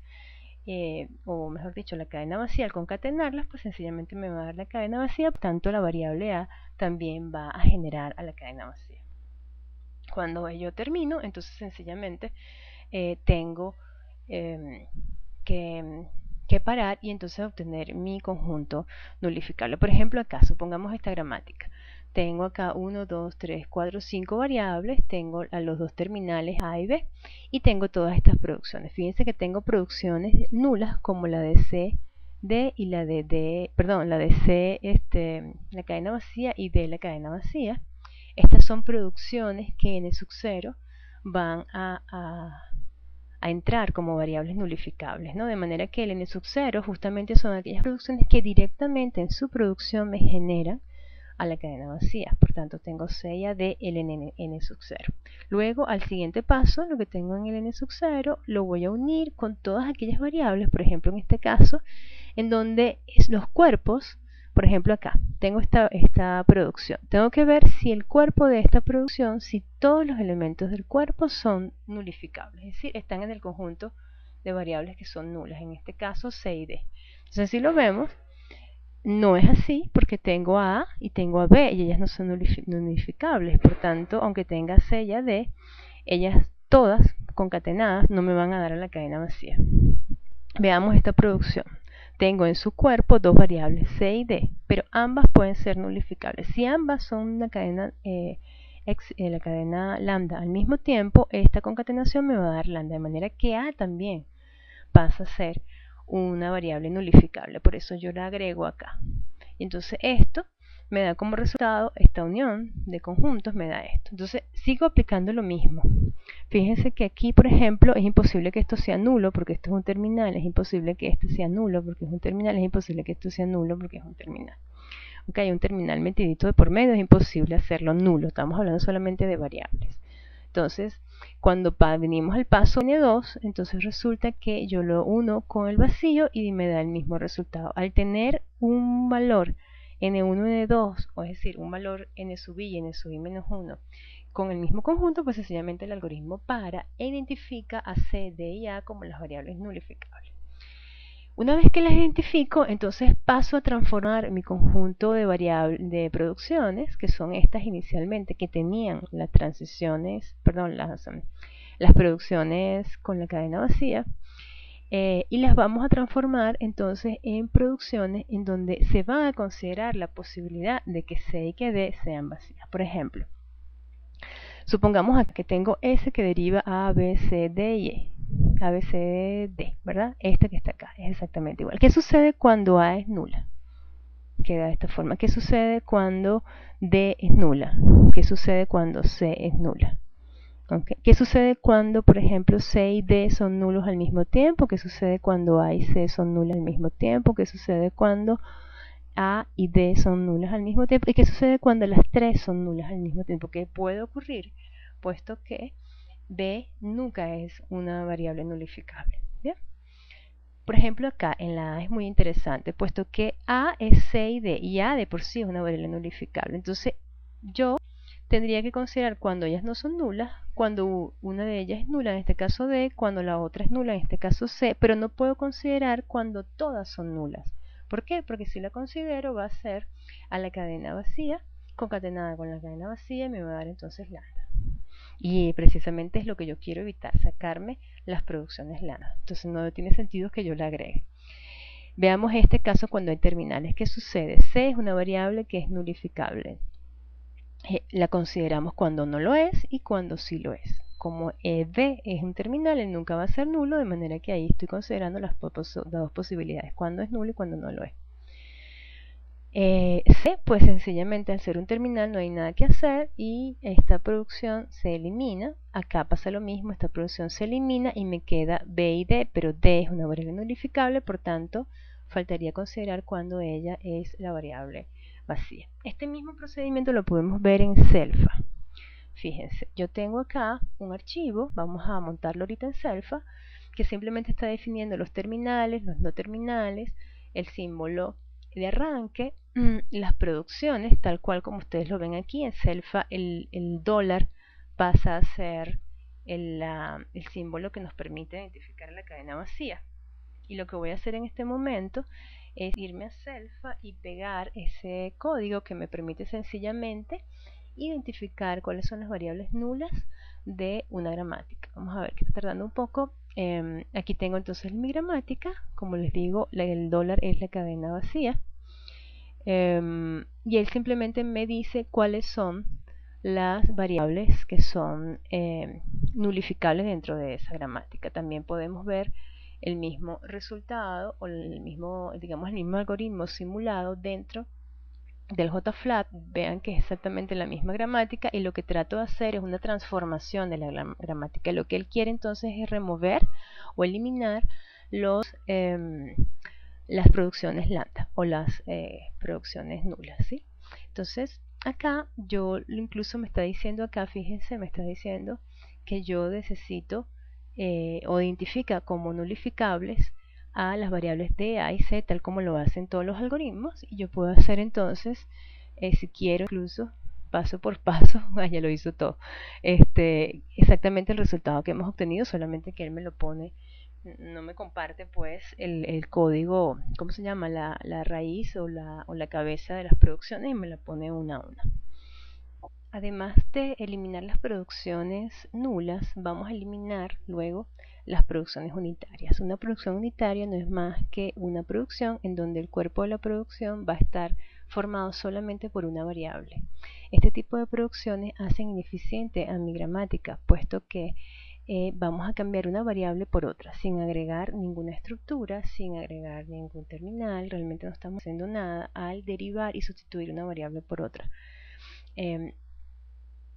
o mejor dicho, la cadena vacía, al concatenarlas, pues sencillamente me va a dar la cadena vacía, por tanto la variable a también va a generar a la cadena vacía. Cuando yo termino, entonces sencillamente tengo que parar y entonces obtener mi conjunto nulificable. Por ejemplo, acá, supongamos esta gramática. Tengo acá 1, 2, 3, 4, 5 variables, tengo a los dos terminales A y B, y tengo todas estas producciones. Fíjense que tengo producciones nulas como la de C, D y la de D, perdón, la de C, la cadena vacía, y D, la cadena vacía. Estas son producciones que n sub 0 van a entrar como variables nulificables, ¿no? De manera que el n sub 0 justamente son aquellas producciones que directamente en su producción me generan a la cadena vacía. Por tanto, tengo C y a D el n sub 0. Luego, al siguiente paso, lo que tengo en el n sub 0 lo voy a unir con todas aquellas variables, por ejemplo, en este caso, en donde los cuerpos, por ejemplo acá, tengo esta producción. Tengo que ver si el cuerpo de esta producción, si todos los elementos del cuerpo son nulificables, es decir, están en el conjunto de variables que son nulas, en este caso C y D. Entonces, si lo vemos, no es así porque tengo a y tengo a b y ellas no son nulificables. Por tanto, aunque tenga C y a D, ellas todas concatenadas no me van a dar a la cadena vacía. Veamos esta producción. Tengo en su cuerpo dos variables C y D, pero ambas pueden ser nulificables. Si ambas son una cadena, la cadena lambda al mismo tiempo, esta concatenación me va a dar lambda, de manera que A también pasa a ser una variable nulificable, por eso yo la agrego acá. Y entonces esto me da como resultado, esta unión de conjuntos me da esto. Entonces sigo aplicando lo mismo. Fíjense que aquí, por ejemplo, es imposible que esto sea nulo porque esto es un terminal, es imposible que esto sea nulo porque es un terminal, es imposible que esto sea nulo porque es un terminal. Aunque hay un terminal metidito de por medio, es imposible hacerlo nulo, estamos hablando solamente de variables. Entonces, cuando venimos al paso n2, entonces resulta que yo lo uno con el vacío y me da el mismo resultado. Al tener un valor n1, n2, o es decir, un valor n sub i y n sub i menos 1, con el mismo conjunto, pues sencillamente el algoritmo para e identifica a C, D y A como las variables nulificables. Una vez que las identifico, entonces paso a transformar mi conjunto de producciones, que son estas inicialmente, que tenían las transiciones, perdón, las producciones con la cadena vacía, y las vamos a transformar entonces en producciones en donde se va a considerar la posibilidad de que C y que D sean vacías. Por ejemplo, supongamos que tengo S que deriva A, B, C, D y E. A, B, C, D, ¿verdad? Esta que está acá es exactamente igual. ¿Qué sucede cuando A es nula? Queda de esta forma. ¿Qué sucede cuando D es nula? ¿Qué sucede cuando C es nula? Okay. ¿Qué sucede cuando, por ejemplo, C y D son nulos al mismo tiempo? ¿Qué sucede cuando A y C son nulas al mismo tiempo? ¿Qué sucede cuando A y D son nulas al mismo tiempo? ¿Y qué sucede cuando las tres son nulas al mismo tiempo? ¿Qué puede ocurrir? Puesto que B nunca es una variable nulificable. ¿Bien? Por ejemplo, acá en la A es muy interesante, puesto que A es C y D, y A de por sí es una variable nulificable. Entonces, yo tendría que considerar cuando ellas no son nulas, cuando una de ellas es nula, en este caso D, cuando la otra es nula, en este caso C, pero no puedo considerar cuando todas son nulas. ¿Por qué? Porque si la considero va a ser a la cadena vacía, concatenada con la cadena vacía, y me va a dar entonces lambda. Y precisamente es lo que yo quiero evitar, sacarme las producciones lambda. Entonces no tiene sentido que yo la agregue. Veamos este caso cuando hay terminales. ¿Qué sucede? C es una variable que es nulificable. La consideramos cuando no lo es y cuando sí lo es. Como D es un terminal, él nunca va a ser nulo, de manera que ahí estoy considerando las dos posibilidades, cuando es nulo y cuando no lo es. C, pues sencillamente al ser un terminal no hay nada que hacer y esta producción se elimina. Acá pasa lo mismo, esta producción se elimina y me queda B y D, pero D es una variable nulificable, por tanto faltaría considerar cuando ella es la variable vacía. Este mismo procedimiento lo podemos ver en Celfa. Fíjense, yo tengo acá un archivo, vamos a montarlo ahorita en Celfa, que simplemente está definiendo los terminales, los no terminales, el símbolo de arranque, las producciones, tal cual como ustedes lo ven aquí en Celfa, el dólar pasa a ser el símbolo que nos permite identificar la cadena vacía. Y lo que voy a hacer en este momento es irme a Celfa y pegar ese código que me permite sencillamente identificar cuáles son las variables nulas de una gramática. Vamos a ver que está tardando un poco. Aquí tengo entonces mi gramática. Como les digo, el dólar es la cadena vacía. Y él simplemente me dice cuáles son las variables que son nulificables dentro de esa gramática. También podemos ver el mismo resultado o el mismo algoritmo simulado dentro del JFLAP. Vean que es exactamente la misma gramática y lo que trato de hacer es una transformación de la gramática. Lo que él quiere entonces es remover o eliminar las producciones lambda o las producciones nulas, ¿sí? Entonces acá yo incluso me está diciendo acá, fíjense, me está diciendo que yo necesito o identifica como nulificables a las variables D, A y C, tal como lo hacen todos los algoritmos, y yo puedo hacer entonces, si quiero incluso paso por paso, ya lo hizo todo, exactamente el resultado que hemos obtenido, solamente que él me lo pone, no me comparte pues el código, ¿cómo se llama? La raíz o la cabeza de las producciones, y me la pone una a una. Además de eliminar las producciones nulas, vamos a eliminar luego las producciones unitarias. Una producción unitaria no es más que una producción en donde el cuerpo de la producción va a estar formado solamente por una variable. Este tipo de producciones hacen ineficiente a mi gramática, puesto que vamos a cambiar una variable por otra, sin agregar ninguna estructura, sin agregar ningún terminal. Realmente no estamos haciendo nada al derivar y sustituir una variable por otra.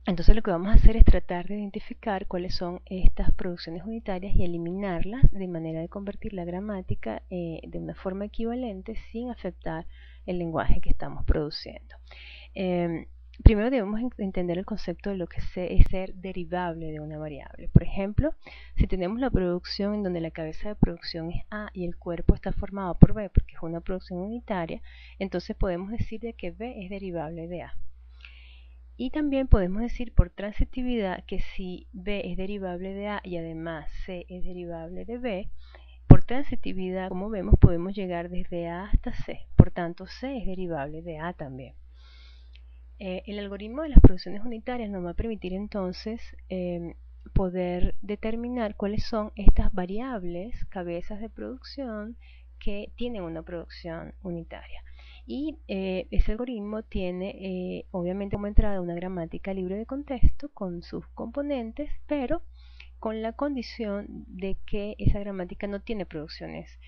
Entonces lo que vamos a hacer es tratar de identificar cuáles son estas producciones unitarias y eliminarlas de manera de convertir la gramática de una forma equivalente sin afectar el lenguaje que estamos produciendo. Primero debemos entender el concepto de lo que es ser derivable de una variable. Por ejemplo, si tenemos la producción en donde la cabeza de producción es A y el cuerpo está formado por B porque es una producción unitaria, entonces podemos decir de que B es derivable de A. Y también podemos decir por transitividad que si B es derivable de A y además C es derivable de B, por transitividad, como vemos, podemos llegar desde A hasta C. Por tanto, C es derivable de A también. El algoritmo de las producciones unitarias nos va a permitir entonces poder determinar cuáles son estas variables, cabezas de producción, que tienen una producción unitaria. Y ese algoritmo tiene obviamente como entrada una gramática libre de contexto con sus componentes, pero con la condición de que esa gramática no tiene producciones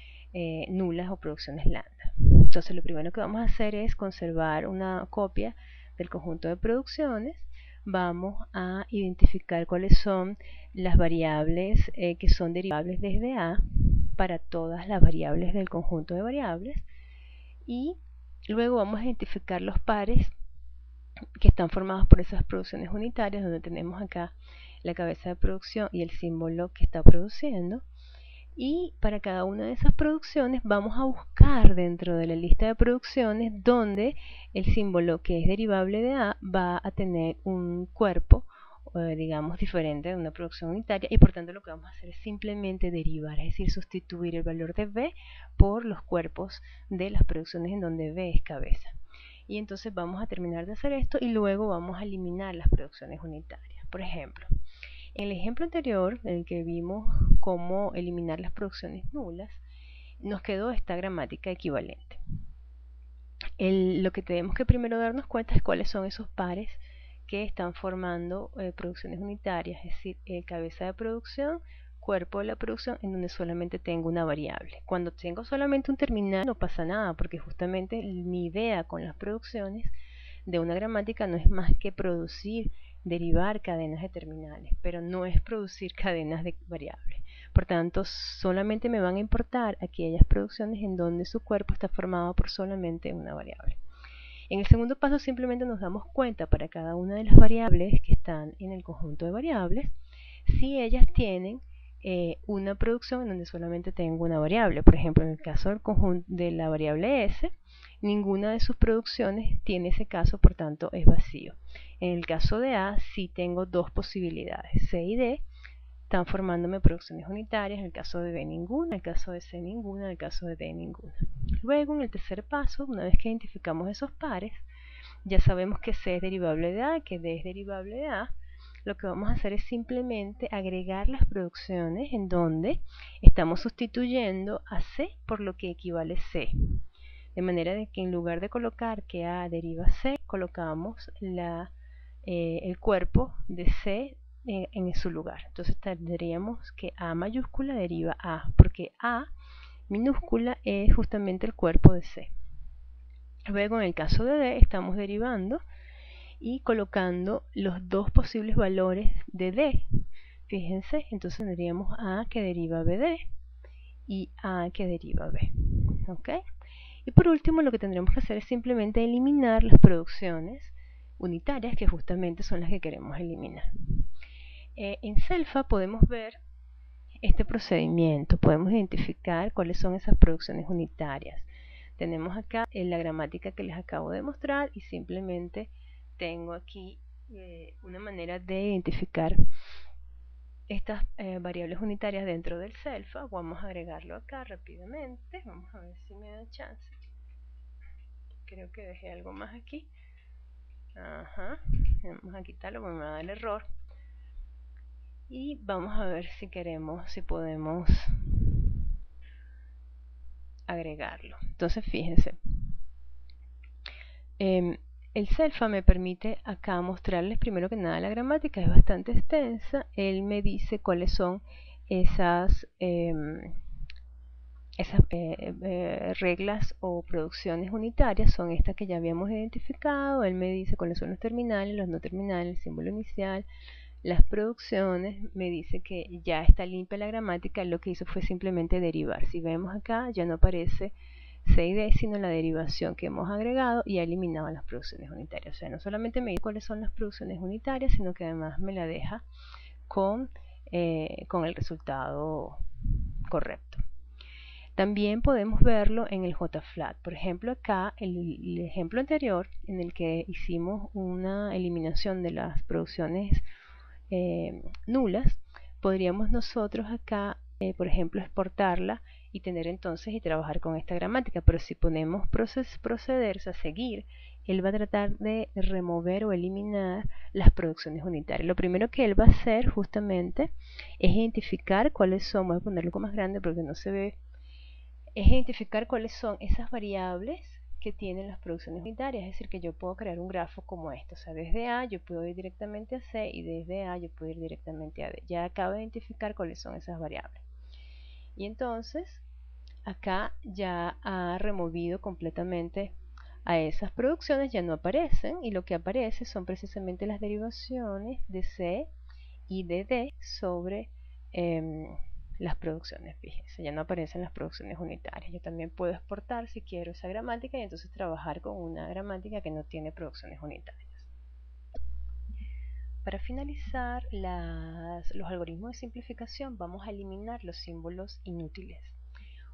nulas o producciones lambda. Entonces lo primero que vamos a hacer es conservar una copia del conjunto de producciones. Vamos a identificar cuáles son las variables que son derivables desde A para todas las variables del conjunto de variables, y luego vamos a identificar los pares que están formados por esas producciones unitarias, donde tenemos acá la cabeza de producción y el símbolo que está produciendo. Y para cada una de esas producciones vamos a buscar dentro de la lista de producciones donde el símbolo que es derivable de A va a tener un cuerpo, digamos, diferente de una producción unitaria, y por tanto lo que vamos a hacer es simplemente derivar, es decir, sustituir el valor de B por los cuerpos de las producciones en donde B es cabeza. Y entonces vamos a terminar de hacer esto y luego vamos a eliminar las producciones unitarias. Por ejemplo, en el ejemplo anterior, en el que vimos cómo eliminar las producciones nulas, nos quedó esta gramática equivalente. Lo que tenemos que primero darnos cuenta es cuáles son esos pares que están formando producciones unitarias, es decir, cabeza de producción, cuerpo de la producción, en donde solamente tengo una variable. Cuando tengo solamente un terminal no pasa nada, porque justamente mi idea con las producciones de una gramática no es más que producir, derivar cadenas de terminales, pero no es producir cadenas de variables. Por tanto, solamente me van a importar aquellas producciones en donde su cuerpo está formado por solamente una variable. En el segundo paso simplemente nos damos cuenta para cada una de las variables que están en el conjunto de variables si ellas tienen una producción en donde solamente tengo una variable. Por ejemplo, en el caso del conjunto de la variable S, ninguna de sus producciones tiene ese caso, por tanto es vacío. En el caso de A sí tengo dos posibilidades, C y D están formándome producciones unitarias, en el caso de B ninguna, en el caso de C ninguna, en el caso de D ninguna. Luego, en el tercer paso, una vez que identificamos esos pares, ya sabemos que C es derivable de A, que D es derivable de A. Lo que vamos a hacer es simplemente agregar las producciones en donde estamos sustituyendo a C por lo que equivale C. De manera de que en lugar de colocar que A deriva C, colocamos el cuerpo de C en su lugar. Entonces tendríamos que A mayúscula deriva A, porque A minúscula es justamente el cuerpo de C. Luego en el caso de D estamos derivando y colocando los dos posibles valores de D. Fíjense, entonces tendríamos A que deriva BD y A que deriva B. ¿Ok? Y por último lo que tendremos que hacer es simplemente eliminar las producciones unitarias, que justamente son las que queremos eliminar. En CELFA podemos ver este procedimiento, podemos identificar cuáles son esas producciones unitarias. Tenemos acá la gramática que les acabo de mostrar y simplemente tengo aquí una manera de identificar estas variables unitarias dentro del CELFA. Vamos a agregarlo acá rápidamente, vamos a ver si me da chance. Creo que dejé algo más aquí. Ajá, vamos a quitarlo porque me va a dar el error. Y vamos a ver si queremos, si podemos agregarlo. Entonces fíjense, el CELFA me permite acá mostrarles primero que nada la gramática, es bastante extensa. Él me dice cuáles son esas reglas o producciones unitarias, son estas que ya habíamos identificado. Él me dice cuáles son los terminales, los no terminales, el símbolo inicial, las producciones. Me dice que ya está limpia la gramática. Lo que hizo fue simplemente derivar. Si vemos acá ya no aparece C y D, sino la derivación que hemos agregado y ha eliminado las producciones unitarias. O sea, no solamente me dice cuáles son las producciones unitarias, sino que además me la deja con el resultado correcto. También podemos verlo en el JFLAT. Por ejemplo, acá el ejemplo anterior en el que hicimos una eliminación de las producciones nulas, podríamos nosotros acá, por ejemplo, exportarla y tener entonces y trabajar con esta gramática. Pero si ponemos proceder, o sea, seguir, él va a tratar de remover o eliminar las producciones unitarias. Lo primero que él va a hacer justamente es identificar cuáles son, voy a ponerlo un poco más grande porque no se ve, es identificar cuáles son esas variables que tienen las producciones unitarias. Es decir, que yo puedo crear un grafo como este, o sea, desde A yo puedo ir directamente a C y desde A yo puedo ir directamente a D. Ya acabo de identificar cuáles son esas variables. Y entonces acá ya ha removido completamente a esas producciones, ya no aparecen, y lo que aparece son precisamente las derivaciones de C y de D sobre las producciones. Fíjense, ya no aparecen las producciones unitarias. Yo también puedo exportar si quiero esa gramática y entonces trabajar con una gramática que no tiene producciones unitarias. Para finalizar los algoritmos de simplificación, vamos a eliminar los símbolos inútiles.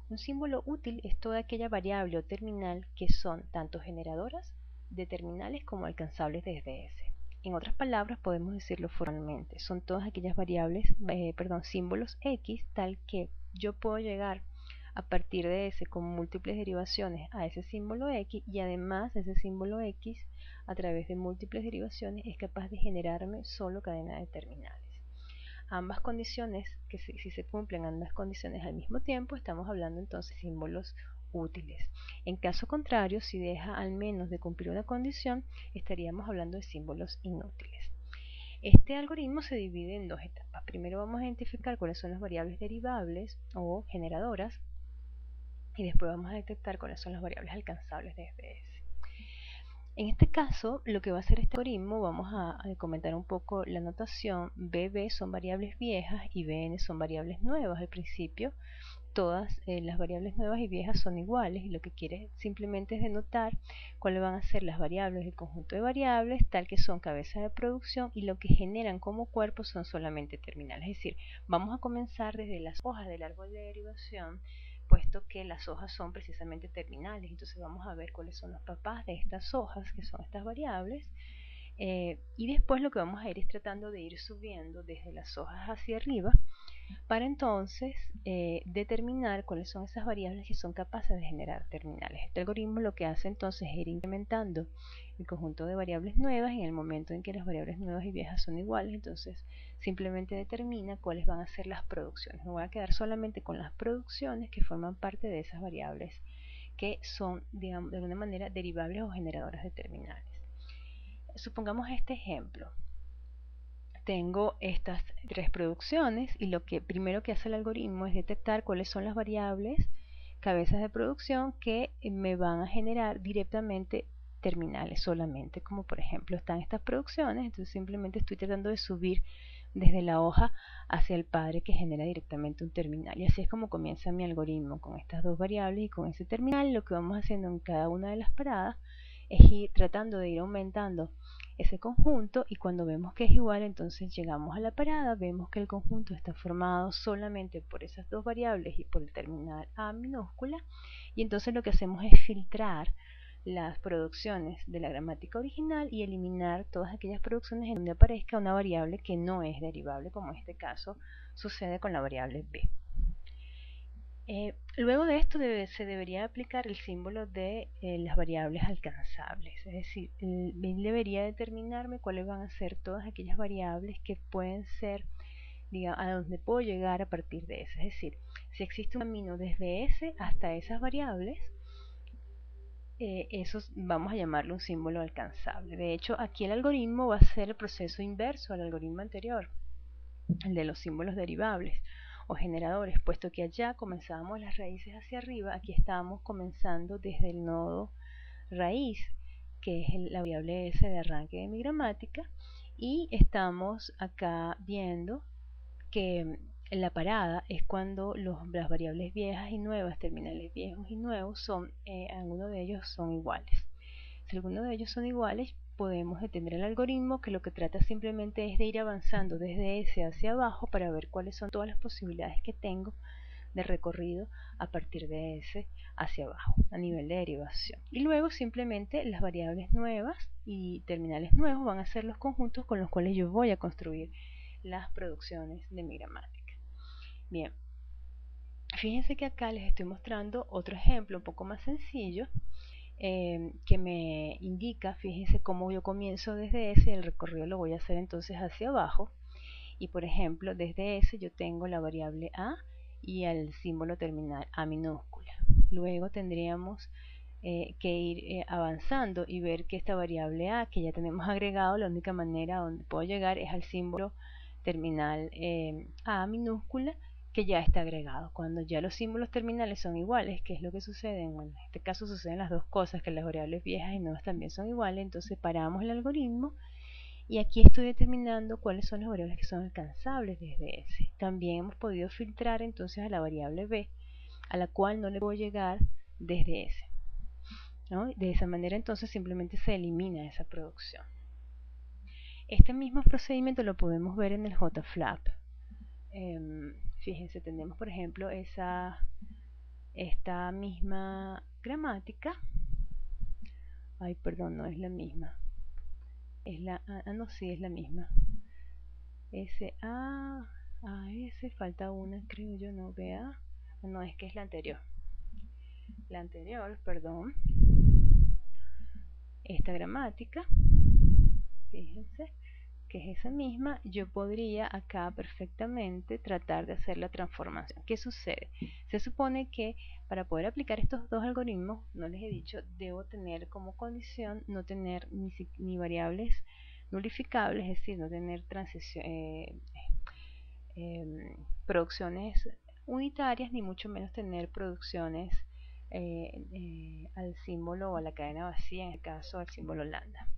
Un símbolo útil es toda aquella variable o terminal que son tanto generadoras de terminales como alcanzables desde S. En otras palabras, podemos decirlo formalmente, son todas aquellas variables, símbolos X, tal que yo puedo llegar a partir de S con múltiples derivaciones a ese símbolo X, y además ese símbolo X a través de múltiples derivaciones es capaz de generarme solo cadena de terminales. Ambas condiciones, que si se cumplen ambas condiciones al mismo tiempo, estamos hablando entonces de símbolos útiles. En caso contrario, si deja al menos de cumplir una condición, estaríamos hablando de símbolos inútiles. Este algoritmo se divide en dos etapas. Primero vamos a identificar cuáles son las variables derivables o generadoras, y después vamos a detectar cuáles son las variables alcanzables desde S. En este caso, lo que va a hacer este algoritmo, vamos a comentar un poco la notación. BB son variables viejas y BN son variables nuevas. Al principio, todas las variables nuevas y viejas son iguales, y lo que quiere simplemente es denotar cuáles van a ser las variables del conjunto de variables, tal que son cabezas de producción, y lo que generan como cuerpo son solamente terminales. Es decir, vamos a comenzar desde las hojas del árbol de derivación, puesto que las hojas son precisamente terminales. Entonces vamos a ver cuáles son los papás de estas hojas, que son estas variables, y después lo que vamos a ir es tratando de ir subiendo desde las hojas hacia arriba, para entonces determinar cuáles son esas variables que son capaces de generar terminales. Este algoritmo lo que hace entonces es ir incrementando el conjunto de variables nuevas. En el momento en que las variables nuevas y viejas son iguales, entonces simplemente determina cuáles van a ser las producciones. Me voy a quedar solamente con las producciones que forman parte de esas variables que son, digamos, de alguna manera derivables o generadoras de terminales. Supongamos este ejemplo. Tengo estas tres producciones, y lo que primero que hace el algoritmo es detectar cuáles son las variables cabezas de producción que me van a generar directamente terminales solamente, como por ejemplo están estas producciones. Entonces simplemente estoy tratando de subir desde la hoja hacia el padre que genera directamente un terminal, y así es como comienza mi algoritmo, con estas dos variables y con ese terminal. Lo que vamos haciendo en cada una de las paradas es ir tratando de ir aumentando ese conjunto, y cuando vemos que es igual, entonces llegamos a la parada, vemos que el conjunto está formado solamente por esas dos variables y por el terminal A minúscula, y entonces lo que hacemos es filtrar las producciones de la gramática original y eliminar todas aquellas producciones en donde aparezca una variable que no es derivable, como en este caso sucede con la variable B. Luego de esto se debería aplicar el símbolo de las variables alcanzables, es decir, él debería determinarme cuáles van a ser todas aquellas variables que pueden ser, digamos, a donde puedo llegar a partir de esas. Es decir, si existe un camino desde S hasta esas variables, vamos a llamarlo un símbolo alcanzable. De hecho, aquí el algoritmo va a ser el proceso inverso al algoritmo anterior, el de los símbolos derivables o generadores, puesto que allá comenzábamos las raíces hacia arriba. Aquí estamos comenzando desde el nodo raíz, que es la variable S de arranque de mi gramática, y estamos acá viendo que la parada es cuando las variables viejas y nuevas, terminales viejos y nuevos, alguno de ellos son iguales. Si alguno de ellos son iguales, podemos detener el algoritmo, que lo que trata simplemente es de ir avanzando desde S hacia abajo para ver cuáles son todas las posibilidades que tengo de recorrido a partir de S hacia abajo a nivel de derivación. Y luego simplemente las variables nuevas y terminales nuevos van a ser los conjuntos con los cuales yo voy a construir las producciones de mi gramática. Bien, Fíjense que acá les estoy mostrando otro ejemplo un poco más sencillo que me indica, fíjense cómo yo comienzo desde S, el recorrido lo voy a hacer entonces hacia abajo. Y por ejemplo, desde S yo tengo la variable A y el símbolo terminal A minúscula. Luego tendríamos que ir avanzando y ver que esta variable A que ya tenemos agregado, la única manera donde puedo llegar es al símbolo terminal A minúscula que ya está agregado. Cuando ya los símbolos terminales son iguales, ¿qué es lo que sucede? Bueno, en este caso suceden las dos cosas, que las variables viejas y nuevas también son iguales, entonces paramos el algoritmo y aquí estoy determinando cuáles son las variables que son alcanzables desde S. También hemos podido filtrar entonces a la variable B, a la cual no le puedo llegar desde S, ¿no? De esa manera entonces simplemente se elimina esa producción. Este mismo procedimiento lo podemos ver en el JFlap. Fíjense, tenemos por ejemplo esta misma gramática. Ay, perdón, no es la misma. Es la, no, sí, es la misma. S, A, S, falta una, creo yo, no, vea. No, es que es la anterior. La anterior, perdón. Esta gramática, fíjense, que es esa misma, yo podría acá perfectamente tratar de hacer la transformación. ¿Qué sucede? Se supone que para poder aplicar estos dos algoritmos, no les he dicho, debo tener como condición no tener ni variables nulificables, es decir, no tener producciones unitarias, ni mucho menos tener producciones al símbolo o a la cadena vacía, en el caso al símbolo lambda.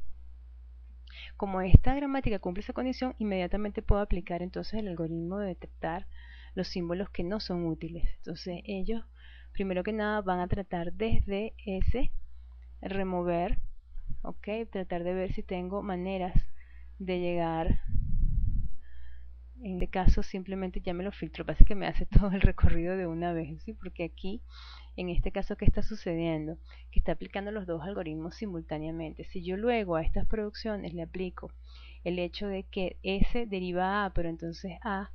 Como esta gramática cumple esa condición, inmediatamente puedo aplicar entonces el algoritmo de detectar los símbolos que no son útiles. Entonces ellos, primero que nada, van a tratar desde ese remover, ¿ok? Tratar de ver si tengo maneras de llegar. En este caso simplemente ya me lo filtro, pasa que me hace todo el recorrido de una vez, ¿sí? Porque aquí, en este caso, ¿qué está sucediendo? Que está aplicando los dos algoritmos simultáneamente. Si yo luego a estas producciones le aplico el hecho de que S deriva a A, pero entonces A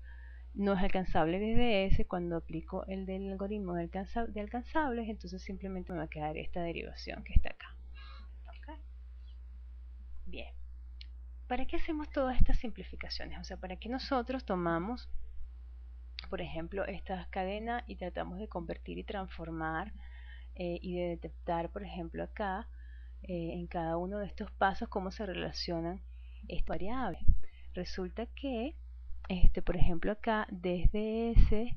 no es alcanzable desde S, cuando aplico el del algoritmo de alcanzables, entonces simplemente me va a quedar esta derivación que está acá. ¿Okay? Bien. ¿Para qué hacemos todas estas simplificaciones? O sea, ¿para qué nosotros tomamos, por ejemplo, estas cadenas y tratamos de convertir y transformar y de detectar, por ejemplo, acá, en cada uno de estos pasos, cómo se relacionan estas variables? Resulta que, por ejemplo, acá, desde S,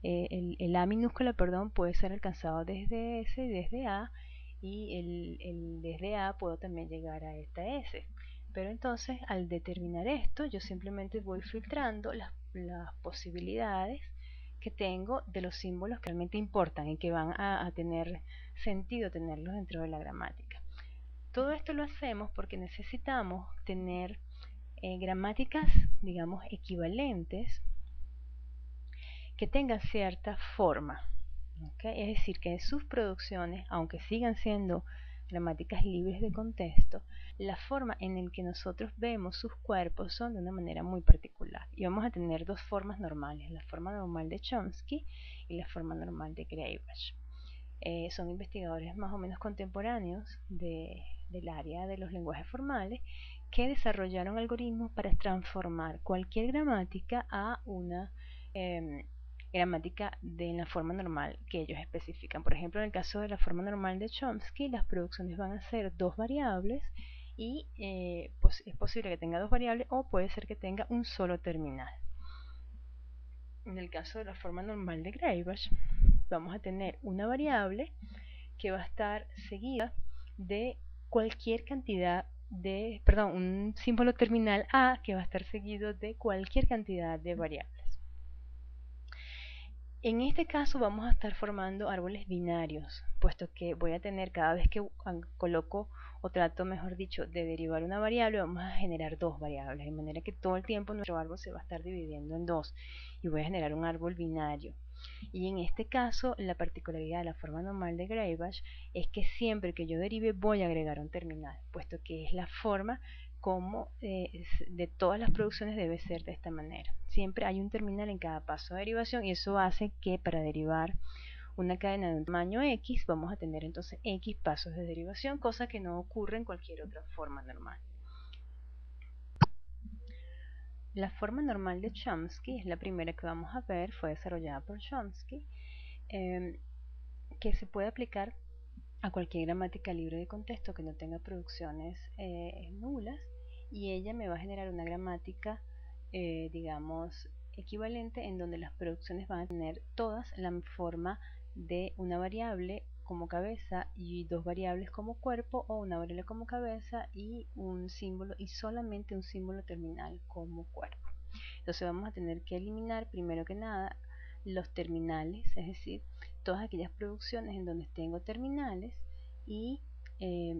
el A minúscula, perdón, puede ser alcanzado desde S y desde A, y el desde A puedo también llegar a esta S. Pero entonces, al determinar esto, yo simplemente voy filtrando las posibilidades que tengo de los símbolos que realmente importan y que van a tener sentido tenerlos dentro de la gramática. Todo esto lo hacemos porque necesitamos tener gramáticas, digamos, equivalentes que tengan cierta forma, ¿okay? Es decir, que sus producciones, aunque sigan siendo gramáticas libres de contexto, la forma en la que nosotros vemos sus cuerpos son de una manera muy particular. Y vamos a tener dos formas normales, la forma normal de Chomsky y la forma normal de Graeber. Son investigadores más o menos contemporáneos del área de los lenguajes formales que desarrollaron algoritmos para transformar cualquier gramática a una gramática de la forma normal que ellos especifican. Por ejemplo, en el caso de la forma normal de Chomsky, las producciones van a ser dos variables y pues es posible que tenga dos variables o puede ser que tenga un solo terminal. En el caso de la forma normal de Graeber, vamos a tener una variable que va a estar seguida de cualquier cantidad de, perdón, un símbolo terminal A que va a estar seguido de cualquier cantidad de variables. En este caso vamos a estar formando árboles binarios, puesto que voy a tener cada vez que coloco o trato, mejor dicho, de derivar una variable, vamos a generar dos variables, de manera que todo el tiempo nuestro árbol se va a estar dividiendo en dos y voy a generar un árbol binario. Y en este caso, la particularidad de la forma normal de Graeber es que siempre que yo derive voy a agregar un terminal, puesto que es la forma cómo de todas las producciones debe ser de esta manera. Siempre hay un terminal en cada paso de derivación y eso hace que para derivar una cadena de un tamaño X vamos a tener entonces X pasos de derivación, cosa que no ocurre en cualquier otra forma normal. La forma normal de Chomsky es la primera que vamos a ver, fue desarrollada por Chomsky, que se puede aplicar a cualquier gramática libre de contexto que no tenga producciones nulas, y ella me va a generar una gramática digamos equivalente en donde las producciones van a tener todas la forma de una variable como cabeza y dos variables como cuerpo, o una variable como cabeza y un símbolo y solamente un símbolo terminal como cuerpo. Entonces vamos a tener que eliminar primero que nada los terminales, es decir, todas aquellas producciones en donde tengo terminales y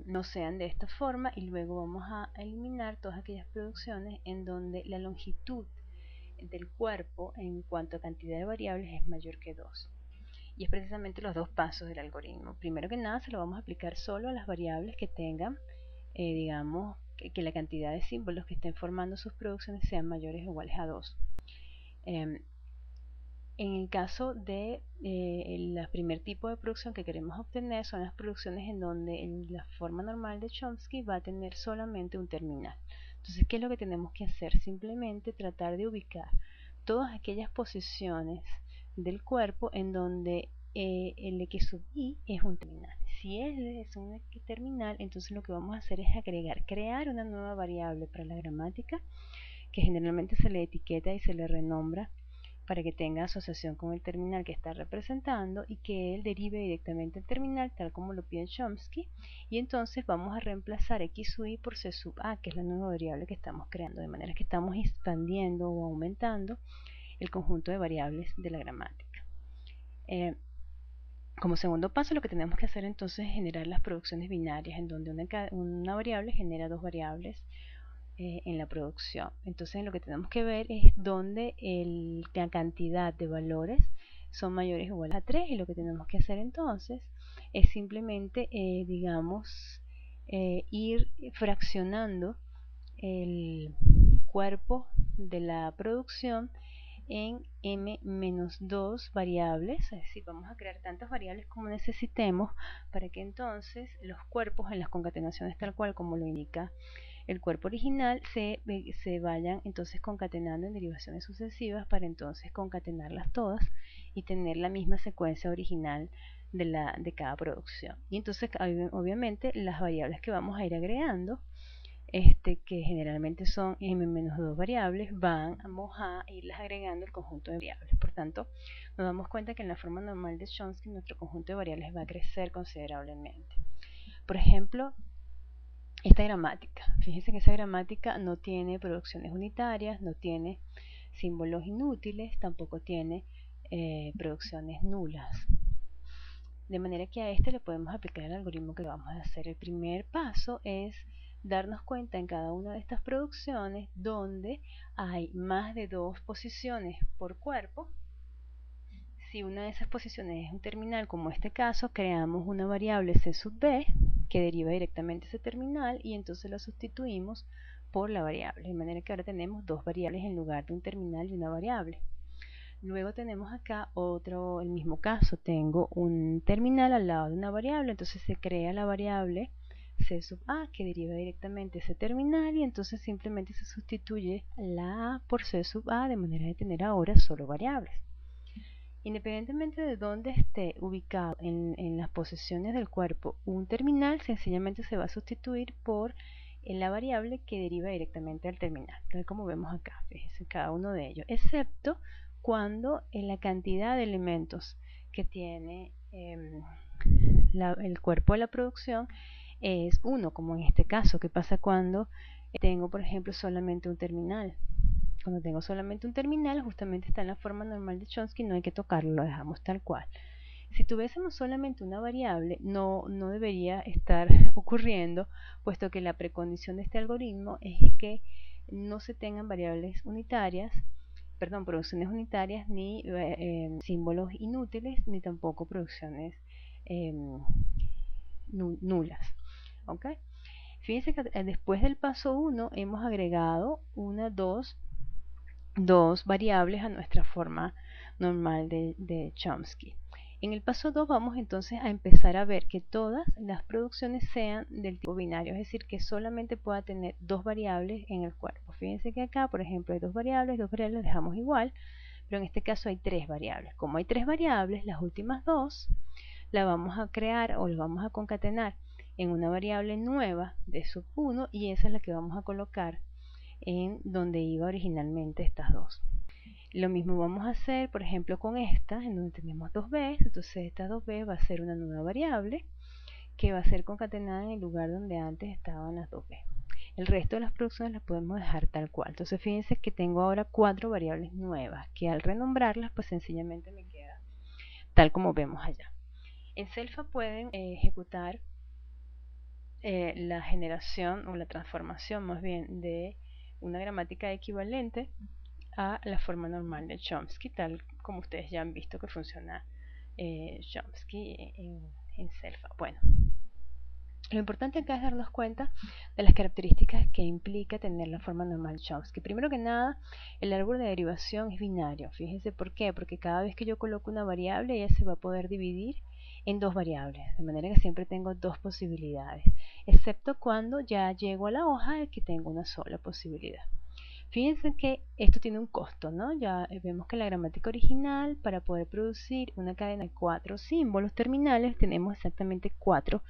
no sean de esta forma, y luego vamos a eliminar todas aquellas producciones en donde la longitud del cuerpo en cuanto a cantidad de variables es mayor que 2. Y es precisamente los dos pasos del algoritmo. Primero que nada se lo vamos a aplicar solo a las variables que tengan, digamos, que la cantidad de símbolos que estén formando sus producciones sean mayores o iguales a 2. En el caso de el primer tipo de producción que queremos obtener son las producciones en donde la forma normal de Chomsky va a tener solamente un terminal. Entonces, ¿qué es lo que tenemos que hacer? Simplemente tratar de ubicar todas aquellas posiciones del cuerpo en donde el X sub i es un terminal. Si es un terminal, entonces lo que vamos a hacer es crear una nueva variable para la gramática, que generalmente se le etiqueta y se le renombra para que tenga asociación con el terminal que está representando y que él derive directamente el terminal tal como lo pide Chomsky, y entonces vamos a reemplazar x sub i por c sub a, que es la nueva variable que estamos creando, de manera que estamos expandiendo o aumentando el conjunto de variables de la gramática. Como segundo paso, lo que tenemos que hacer entonces es generar las producciones binarias, en donde una variable genera dos variables en la producción. Entonces lo que tenemos que ver es dónde la cantidad de valores son mayores o iguales a 3, y lo que tenemos que hacer entonces es simplemente digamos ir fraccionando el cuerpo de la producción en m-2 variables, es decir, vamos a crear tantas variables como necesitemos para que entonces los cuerpos en las concatenaciones tal cual como lo indica el cuerpo original se vayan entonces concatenando en derivaciones sucesivas para entonces concatenarlas todas y tener la misma secuencia original de cada producción. Y entonces obviamente las variables que vamos a ir agregando, que generalmente son m-2 variables, vamos a irlas agregando el conjunto de variables. Por tanto, nos damos cuenta que en la forma normal de Chomsky nuestro conjunto de variables va a crecer considerablemente. Por ejemplo, esta gramática, fíjense que esa gramática no tiene producciones unitarias, no tiene símbolos inútiles, tampoco tiene producciones nulas. De manera que a este le podemos aplicar el algoritmo que vamos a hacer. El primer paso es darnos cuenta en cada una de estas producciones donde hay más de dos posiciones por cuerpo. Si una de esas posiciones es un terminal, como este caso, creamos una variable c sub b que deriva directamente ese terminal y entonces la sustituimos por la variable, de manera que ahora tenemos dos variables en lugar de un terminal y una variable. Luego tenemos acá el mismo caso, tengo un terminal al lado de una variable, entonces se crea la variable c sub a que deriva directamente ese terminal y entonces simplemente se sustituye la a por c sub a de manera de tener ahora solo variables. Independientemente de dónde esté ubicado en las posiciones del cuerpo un terminal, sencillamente se va a sustituir por la variable que deriva directamente del terminal, tal como vemos acá, fíjense, cada uno de ellos, excepto cuando la cantidad de elementos que tiene el cuerpo de la producción es 1, como en este caso. ¿Qué pasa cuando tengo, por ejemplo, solamente un terminal? Cuando tengo solamente un terminal, justamente está en la forma normal de Chomsky, no hay que tocarlo, lo dejamos tal cual. Si tuviésemos solamente una variable, no debería estar ocurriendo, puesto que la precondición de este algoritmo es que no se tengan variables unitarias, perdón, producciones unitarias, ni símbolos inútiles, ni tampoco producciones nulas. ¿Okay? Fíjense que después del paso 1 hemos agregado dos variables a nuestra forma normal de Chomsky. En el paso 2 vamos entonces a empezar a ver que todas las producciones sean del tipo binario, es decir, que solamente pueda tener dos variables en el cuerpo. Fíjense que acá, por ejemplo, hay dos variables dejamos igual, pero en este caso hay tres variables. Como hay tres variables, las últimas dos las vamos a crear o las vamos a concatenar en una variable nueva de sub 1 y esa es la que vamos a colocar en donde iba originalmente estas dos. Lo mismo vamos a hacer, por ejemplo, con esta, en donde tenemos 2b, entonces esta 2b va a ser una nueva variable que va a ser concatenada en el lugar donde antes estaban las 2b. El resto de las producciones las podemos dejar tal cual. Entonces fíjense que tengo ahora 4 variables nuevas, que al renombrarlas, pues sencillamente me queda tal como vemos allá. En Celfa pueden ejecutar la generación o la transformación más bien de una gramática equivalente a la forma normal de Chomsky, tal como ustedes ya han visto que funciona Chomsky en Celfa. Bueno, lo importante acá es darnos cuenta de las características que implica tener la forma normal de Chomsky. Primero que nada, el árbol de derivación es binario. Fíjense por qué, porque cada vez que yo coloco una variable, ella se va a poder dividir en dos variables, de manera que siempre tengo dos posibilidades, excepto cuando ya llego a la hoja en que tengo una sola posibilidad. Fíjense que esto tiene un costo, ¿no? Ya vemos que la gramática original, para poder producir una cadena de 4 símbolos terminales, tenemos exactamente 4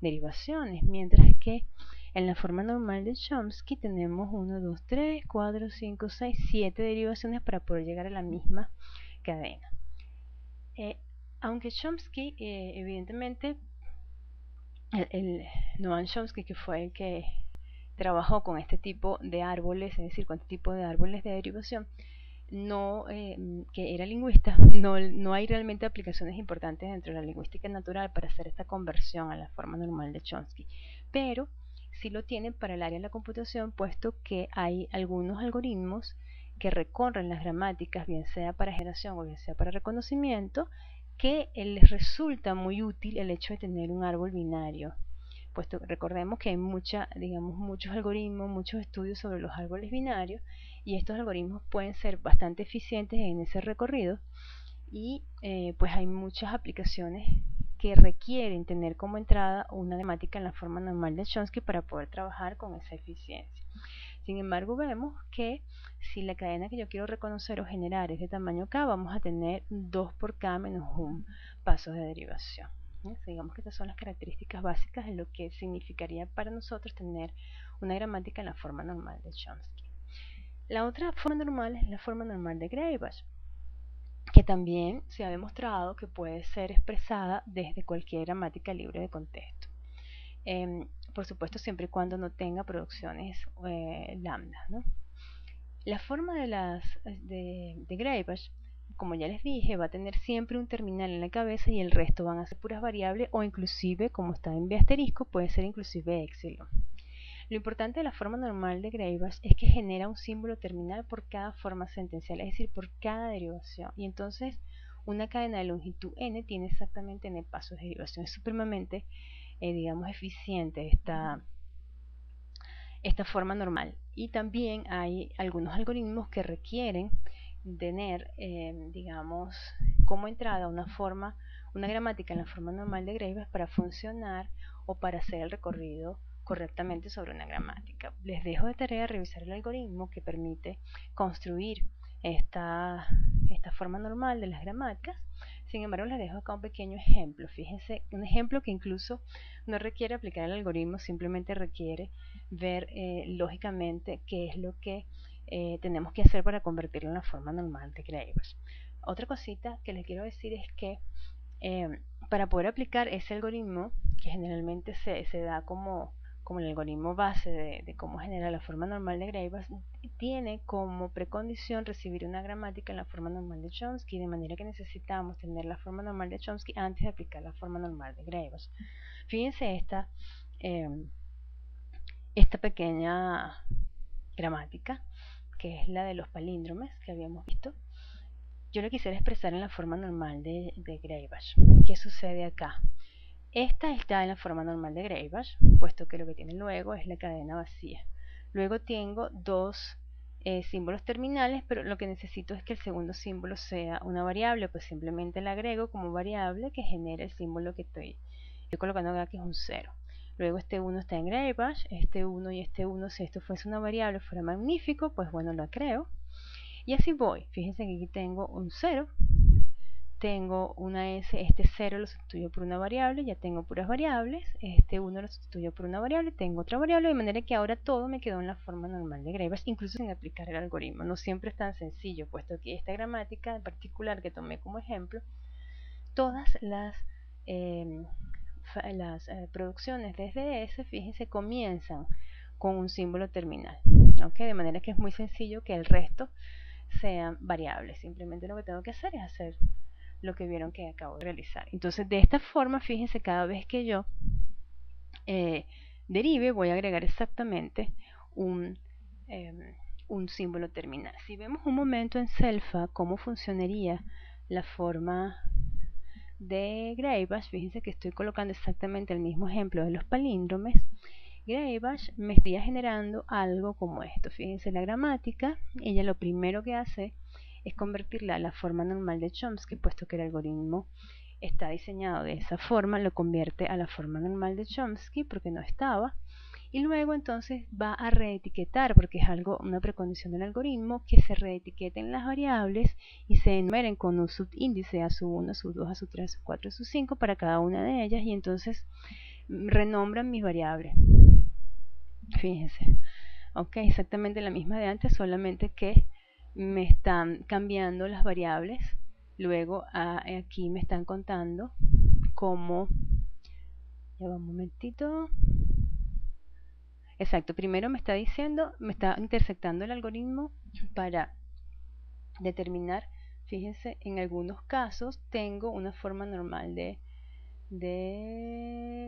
derivaciones, mientras que en la forma normal de Chomsky tenemos 1, 2, 3, 4, 5, 6, 7 derivaciones para poder llegar a la misma cadena. Aunque Chomsky, evidentemente, Noam Chomsky, que fue el que trabajó con este tipo de árboles, es decir, con este tipo de árboles de derivación, que era lingüista, no hay realmente aplicaciones importantes dentro de la lingüística natural para hacer esta conversión a la forma normal de Chomsky, pero sí lo tienen para el área de la computación, puesto que hay algunos algoritmos que recorren las gramáticas, bien sea para generación o bien sea para reconocimiento, que les resulta muy útil el hecho de tener un árbol binario. Puesto recordemos que hay muchos algoritmos, muchos estudios sobre los árboles binarios, y estos algoritmos pueden ser bastante eficientes en ese recorrido, y pues hay muchas aplicaciones que requieren tener como entrada una gramática en la forma normal de Chomsky para poder trabajar con esa eficiencia. Sin embargo, vemos que si la cadena que yo quiero reconocer o generar es de tamaño k, vamos a tener 2 por k menos 1 pasos de derivación. Digamos que estas son las características básicas de lo que significaría para nosotros tener una gramática en la forma normal de Chomsky. La otra forma normal es la forma normal de Greibach, que también se ha demostrado que puede ser expresada desde cualquier gramática libre de contexto. Por supuesto, siempre y cuando no tenga producciones lambda, ¿no? La forma de Greibach, como ya les dije, va a tener siempre un terminal en la cabeza y el resto van a ser puras variables, o inclusive, como está en B asterisco, puede ser inclusive epsilon. Lo importante de la forma normal de Greibach es que genera un símbolo terminal por cada forma sentencial, es decir, por cada derivación. Y entonces una cadena de longitud n tiene exactamente n pasos de derivación. Es supremamente, digamos, eficiente esta forma normal. Y también hay algunos algoritmos que requieren tener, digamos, como entrada una gramática en la forma normal de Greibach para funcionar o para hacer el recorrido correctamente sobre una gramática. Les dejo de tarea revisar el algoritmo que permite construir esta forma normal de las gramáticas. Sin embargo, les dejo acá un pequeño ejemplo. Fíjense, un ejemplo que incluso no requiere aplicar el algoritmo, simplemente requiere ver lógicamente qué es lo que tenemos que hacer para convertirlo en la forma normal de Greibach. Otra cosita que les quiero decir es que para poder aplicar ese algoritmo, que generalmente se da como el algoritmo base de cómo generar la forma normal de Greibach, tiene como precondición recibir una gramática en la forma normal de Chomsky, de manera que necesitamos tener la forma normal de Chomsky antes de aplicar la forma normal de Greibach. Fíjense esta pequeña gramática, que es la de los palíndromes que habíamos visto. Yo lo quisiera expresar en la forma normal de Greibach. ¿Qué sucede acá? Esta está en la forma normal de Greiffage, puesto que lo que tiene luego es la cadena vacía. Luego tengo dos símbolos terminales, pero lo que necesito es que el segundo símbolo sea una variable, pues simplemente la agrego como variable que genera el símbolo que estoy colocando acá, que es un 0. Luego este 1 está en Greiffage, este 1 y este 1, si esto fuese una variable, fuera magnífico, pues bueno, lo creo. Y así voy. Fíjense que aquí tengo un 0, tengo una S, este 0 lo sustituyo por una variable, ya tengo puras variables, este 1 lo sustituyo por una variable, tengo otra variable, de manera que ahora todo me quedó en la forma normal de Greiffage, incluso sin aplicar el algoritmo. No siempre es tan sencillo, puesto que esta gramática en particular que tomé como ejemplo, todas las producciones desde S, fíjense, comienzan con un símbolo terminal, ¿okay? De manera que es muy sencillo que el resto sean variables. Simplemente lo que tengo que hacer es hacer lo que vieron que acabo de realizar. Entonces, de esta forma, fíjense, cada vez que yo derive, voy a agregar exactamente un símbolo terminal. Si vemos un momento en Celfa cómo funcionaría la forma de Greiffage, fíjense que estoy colocando exactamente el mismo ejemplo de los palíndromes. Greiffage me estaría generando algo como esto. Fíjense la gramática, ella lo primero que hace es convertirla a la forma normal de Chomsky, puesto que el algoritmo está diseñado de esa forma, lo convierte a la forma normal de Chomsky porque no estaba, y luego entonces va a reetiquetar, porque es algo, una precondición del algoritmo, que se reetiqueten las variables y se enumeren con un subíndice a sub 1, a sub 2, a sub 3, a sub 4, a sub 5 para cada una de ellas, y entonces renombran mis variables. Fíjense, ok, exactamente la misma de antes, solamente que me están cambiando las variables. Luego aquí me están contando cómo, ya va un momentito. Exacto, primero me está diciendo, me está intersectando el algoritmo para determinar, fíjense, en algunos casos tengo una forma normal de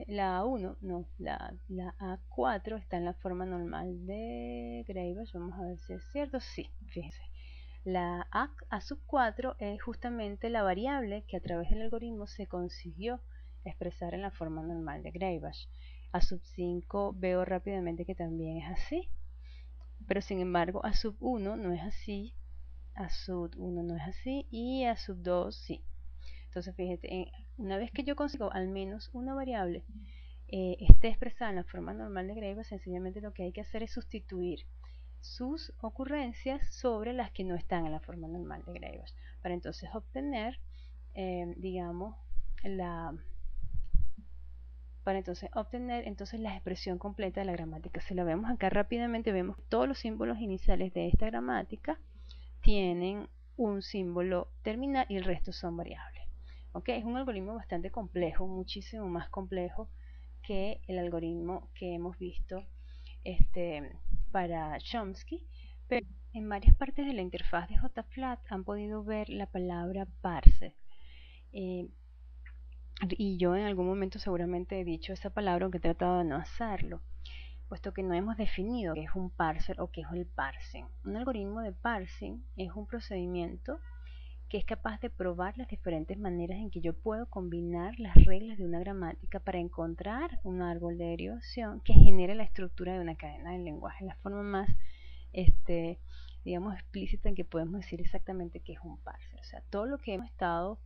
la A1, no, la A4 está en la forma normal de Greiffage. Vamos a ver si es cierto. Sí, fíjense. La A sub 4 es justamente la variable que a través del algoritmo se consiguió expresar en la forma normal de Greiffage. A sub 5 veo rápidamente que también es así, pero sin embargo a sub 1 no es así, a sub 1 no es así y a sub 2 sí. Entonces fíjate, una vez que yo consigo al menos una variable esté expresada en la forma normal de Greiffage, sencillamente lo que hay que hacer es sustituir sus ocurrencias sobre las que no están en la forma normal de Greiffage, para entonces obtener, digamos, la expresión completa de la gramática. Si la vemos acá rápidamente, vemos que todos los símbolos iniciales de esta gramática tienen un símbolo terminal y el resto son variables. ¿Okay? Es un algoritmo bastante complejo, muchísimo más complejo que el algoritmo que hemos visto para Chomsky, pero en varias partes de la interfaz de JFlat han podido ver la palabra parser. Y yo en algún momento seguramente he dicho esa palabra, aunque he tratado de no hacerlo, puesto que no hemos definido qué es un parser o qué es el parsing. Un algoritmo de parsing es un procedimiento que es capaz de probar las diferentes maneras en que yo puedo combinar las reglas de una gramática para encontrar un árbol de derivación que genere la estructura de una cadena del lenguaje, la forma más digamos explícita en que podemos decir exactamente qué es un parser. O sea, todo lo que hemos estado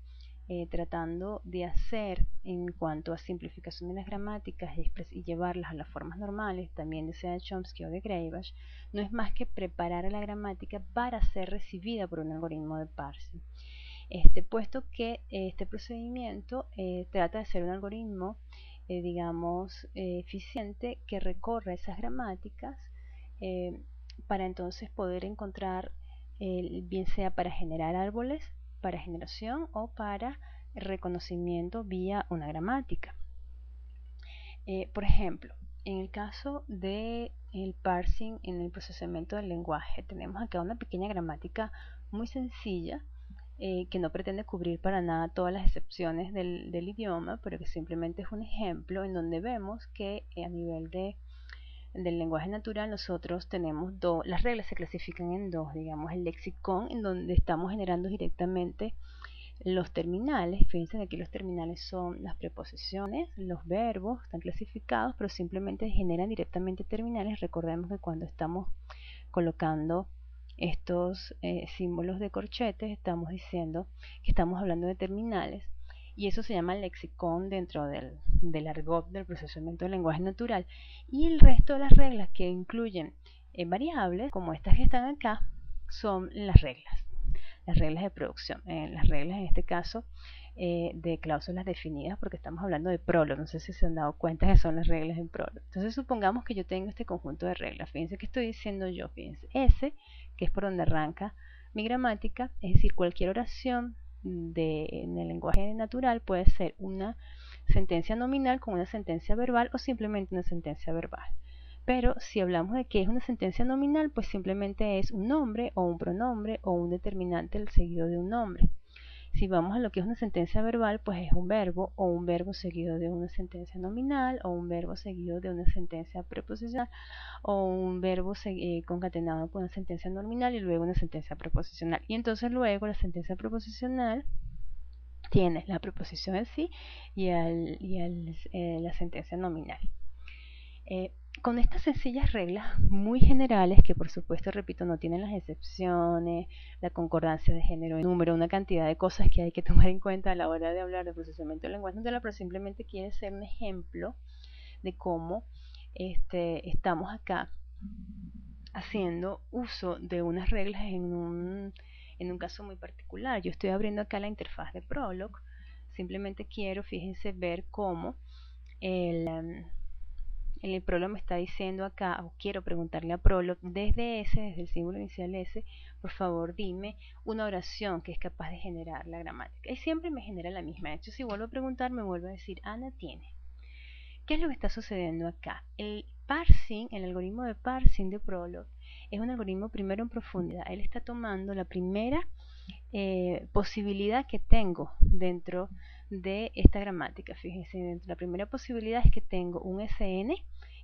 tratando de hacer en cuanto a simplificación de las gramáticas y llevarlas a las formas normales, también de sea de Chomsky o de Greiffage, no es más que preparar a la gramática para ser recibida por un algoritmo de parsing. Puesto que este procedimiento trata de ser un algoritmo, digamos, eficiente que recorre esas gramáticas para entonces poder encontrar, bien sea para generar árboles, para generación o para reconocimiento vía una gramática. Por ejemplo, en el caso del parsing en el procesamiento del lenguaje, tenemos acá una pequeña gramática muy sencilla que no pretende cubrir para nada todas las excepciones del idioma, pero que simplemente es un ejemplo en donde vemos que a nivel del lenguaje natural nosotros tenemos las reglas se clasifican en dos, digamos el lexicon, en donde estamos generando directamente los terminales. Fíjense que aquí los terminales son las preposiciones, los verbos están clasificados, pero simplemente generan directamente terminales. Recordemos que cuando estamos colocando estos símbolos de corchetes, estamos diciendo que estamos hablando de terminales, y eso se llama lexicón dentro del argot del procesamiento del lenguaje natural. Y el resto de las reglas que incluyen variables, como estas que están acá, son las reglas de producción, las reglas en este caso de cláusulas definidas, porque estamos hablando de Prolog. No sé si se han dado cuenta que son las reglas en Prolog. Entonces supongamos que yo tengo este conjunto de reglas. Fíjense que estoy diciendo yo, fíjense, S, que es por donde arranca mi gramática, es decir, cualquier oración en el lenguaje natural puede ser una sentencia nominal con una sentencia verbal o simplemente una sentencia verbal. Pero si hablamos de que es una sentencia nominal, pues simplemente es un nombre o un pronombre o un determinante seguido de un nombre. Si vamos a lo que es una sentencia verbal, pues es un verbo o un verbo seguido de una sentencia nominal o un verbo seguido de una sentencia preposicional o un verbo concatenado con una sentencia nominal y luego una sentencia preposicional. Y entonces luego la sentencia preposicional tiene la preposición en sí y la sentencia nominal. Con estas sencillas reglas muy generales, que por supuesto, repito, no tienen las excepciones, la concordancia de género y número, una cantidad de cosas que hay que tomar en cuenta a la hora de hablar de procesamiento del lenguaje natural, pero simplemente quiere ser un ejemplo de cómo estamos acá haciendo uso de unas reglas en un caso muy particular. Yo estoy abriendo acá la interfaz de Prolog. Simplemente quiero, fíjense, ver cómo el Prolog me está diciendo acá, o quiero preguntarle a Prolog, desde el símbolo inicial S, por favor dime una oración que es capaz de generar la gramática. Y siempre me genera la misma. De hecho, si vuelvo a preguntar, me vuelve a decir, Ana tiene. ¿Qué es lo que está sucediendo acá? El parsing, el algoritmo de parsing de Prolog, es un algoritmo primero en profundidad. Él está tomando la primera posibilidad que tengo dentro de esta gramática. Fíjense, la primera posibilidad es que tengo un SN,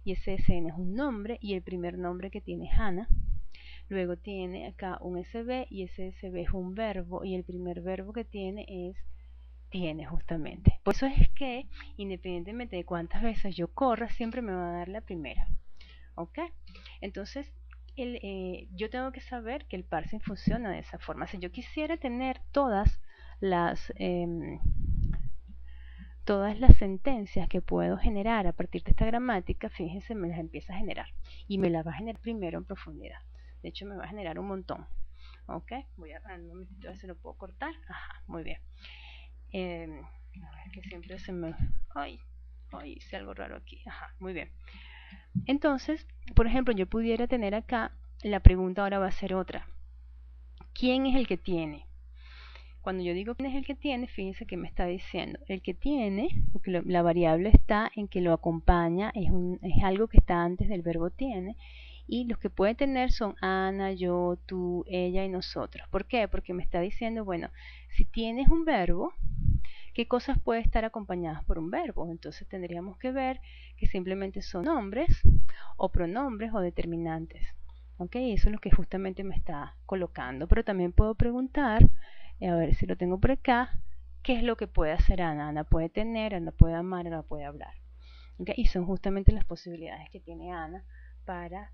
y ese SN es un nombre, y el primer nombre que tiene es Ana. Luego tiene acá un SB, y ese SB es un verbo, y el primer verbo que tiene es tiene, justamente. Por eso es que, independientemente de cuántas veces yo corra, siempre me va a dar la primera. ¿Ok? Entonces, yo tengo que saber que el parsing funciona de esa forma. Si yo quisiera tener todas las sentencias que puedo generar a partir de esta gramática, fíjense, me las empieza a generar. Y me las va a generar primero en profundidad. De hecho, me va a generar un montón. ¿Ok? Voy a un momentito a ver si lo puedo cortar. Ajá, muy bien. A ver, que siempre se me... Ay, hice algo raro aquí. Ajá, muy bien. Entonces, por ejemplo, yo pudiera tener acá, la pregunta ahora va a ser otra. ¿Quién es el que tiene? Cuando yo digo quién es el que tiene, fíjense que me está diciendo el que tiene, porque la variable está en que lo acompaña, es algo que está antes del verbo tiene, y los que puede tener son Ana, yo, tú, ella y nosotros. ¿Por qué? Porque me está diciendo, bueno, si tienes un verbo, ¿qué cosas puede estar acompañadas por un verbo? Entonces tendríamos que ver que simplemente son nombres o pronombres o determinantes. ¿Ok? Eso es lo que justamente me está colocando. Pero también puedo preguntar, a ver si lo tengo por acá, ¿qué es lo que puede hacer Ana? Ana puede tener, Ana puede amar, Ana puede hablar. ¿Ok? Y son justamente las posibilidades que tiene Ana para,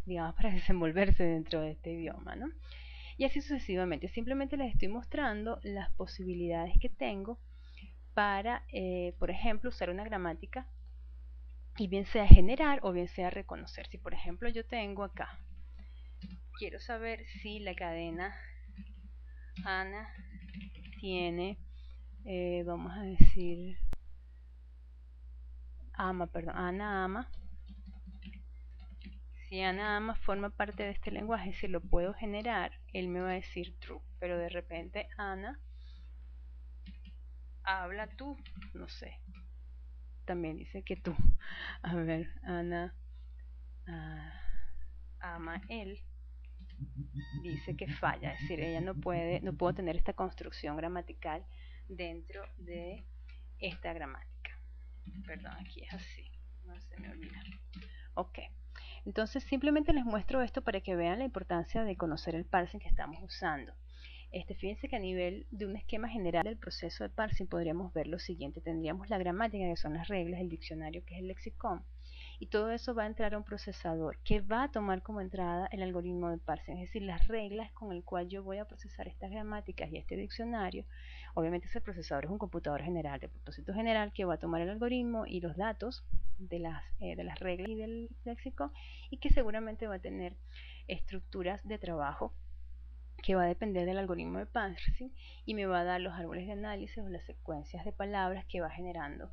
digamos, para desenvolverse dentro de este idioma, ¿no? Y así sucesivamente. Simplemente les estoy mostrando las posibilidades que tengo para, por ejemplo, usar una gramática y bien sea generar o bien sea reconocer. Si por ejemplo yo tengo acá, quiero saber si la cadena Ana tiene, vamos a decir, Ana ama. Si Ana ama forma parte de este lenguaje, si lo puedo generar, él me va a decir true. Pero de repente Ana habla tú, no sé. También dice que tú. A ver, Ana ama él. Dice que falla, es decir, ella no puedo tener esta construcción gramatical dentro de esta gramática. Perdón, aquí es así, no se me olvida. Ok, entonces simplemente les muestro esto para que vean la importancia de conocer el parsing que estamos usando. Fíjense que a nivel de un esquema general del proceso de parsing podríamos ver lo siguiente. Tendríamos la gramática, que son las reglas, el diccionario, que es el lexicon, y todo eso va a entrar a un procesador que va a tomar como entrada el algoritmo de parsing, es decir, las reglas con el cual yo voy a procesar estas gramáticas y este diccionario. Obviamente ese procesador es un computador general, de propósito general, que va a tomar el algoritmo y los datos de las reglas y del léxico, y que seguramente va a tener estructuras de trabajo que va a depender del algoritmo de parsing y me va a dar los árboles de análisis o las secuencias de palabras que va generando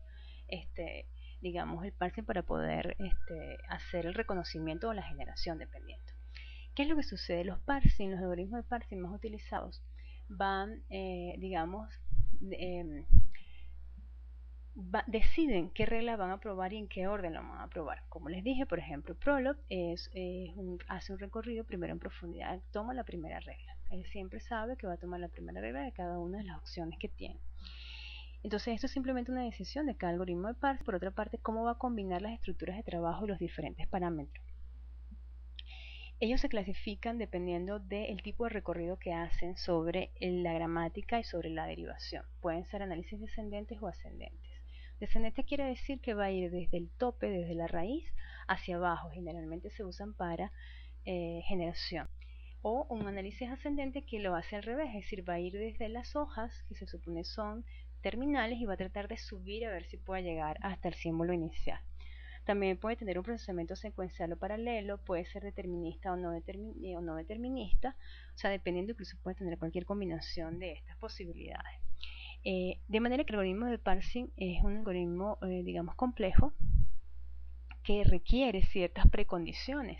digamos el parsing para poder hacer el reconocimiento o la generación dependiendo. ¿Qué es lo que sucede? Los parsing, los algoritmos de parsing más utilizados van, deciden qué regla van a probar y en qué orden la van a probar. Como les dije, por ejemplo, Prolog hace un recorrido primero en profundidad, toma la primera regla. Él siempre sabe que va a tomar la primera regla de cada una de las opciones que tiene. Entonces esto es simplemente una decisión de cada algoritmo de parsing. Por otra parte, cómo va a combinar las estructuras de trabajo y los diferentes parámetros. Ellos se clasifican dependiendo del tipo de recorrido que hacen sobre la gramática y sobre la derivación. Pueden ser análisis descendentes o ascendentes. Descendente quiere decir que va a ir desde el tope, desde la raíz, hacia abajo. Generalmente se usan para generación. O un análisis ascendente que lo hace al revés, es decir, va a ir desde las hojas, que se supone son terminales, y va a tratar de subir a ver si puede llegar hasta el símbolo inicial. También puede tener un procesamiento secuencial o paralelo, puede ser determinista o no determinista, o sea, dependiendo, incluso puede tener cualquier combinación de estas posibilidades. De manera que el algoritmo de parsing es un algoritmo, digamos, complejo, que requiere ciertas precondiciones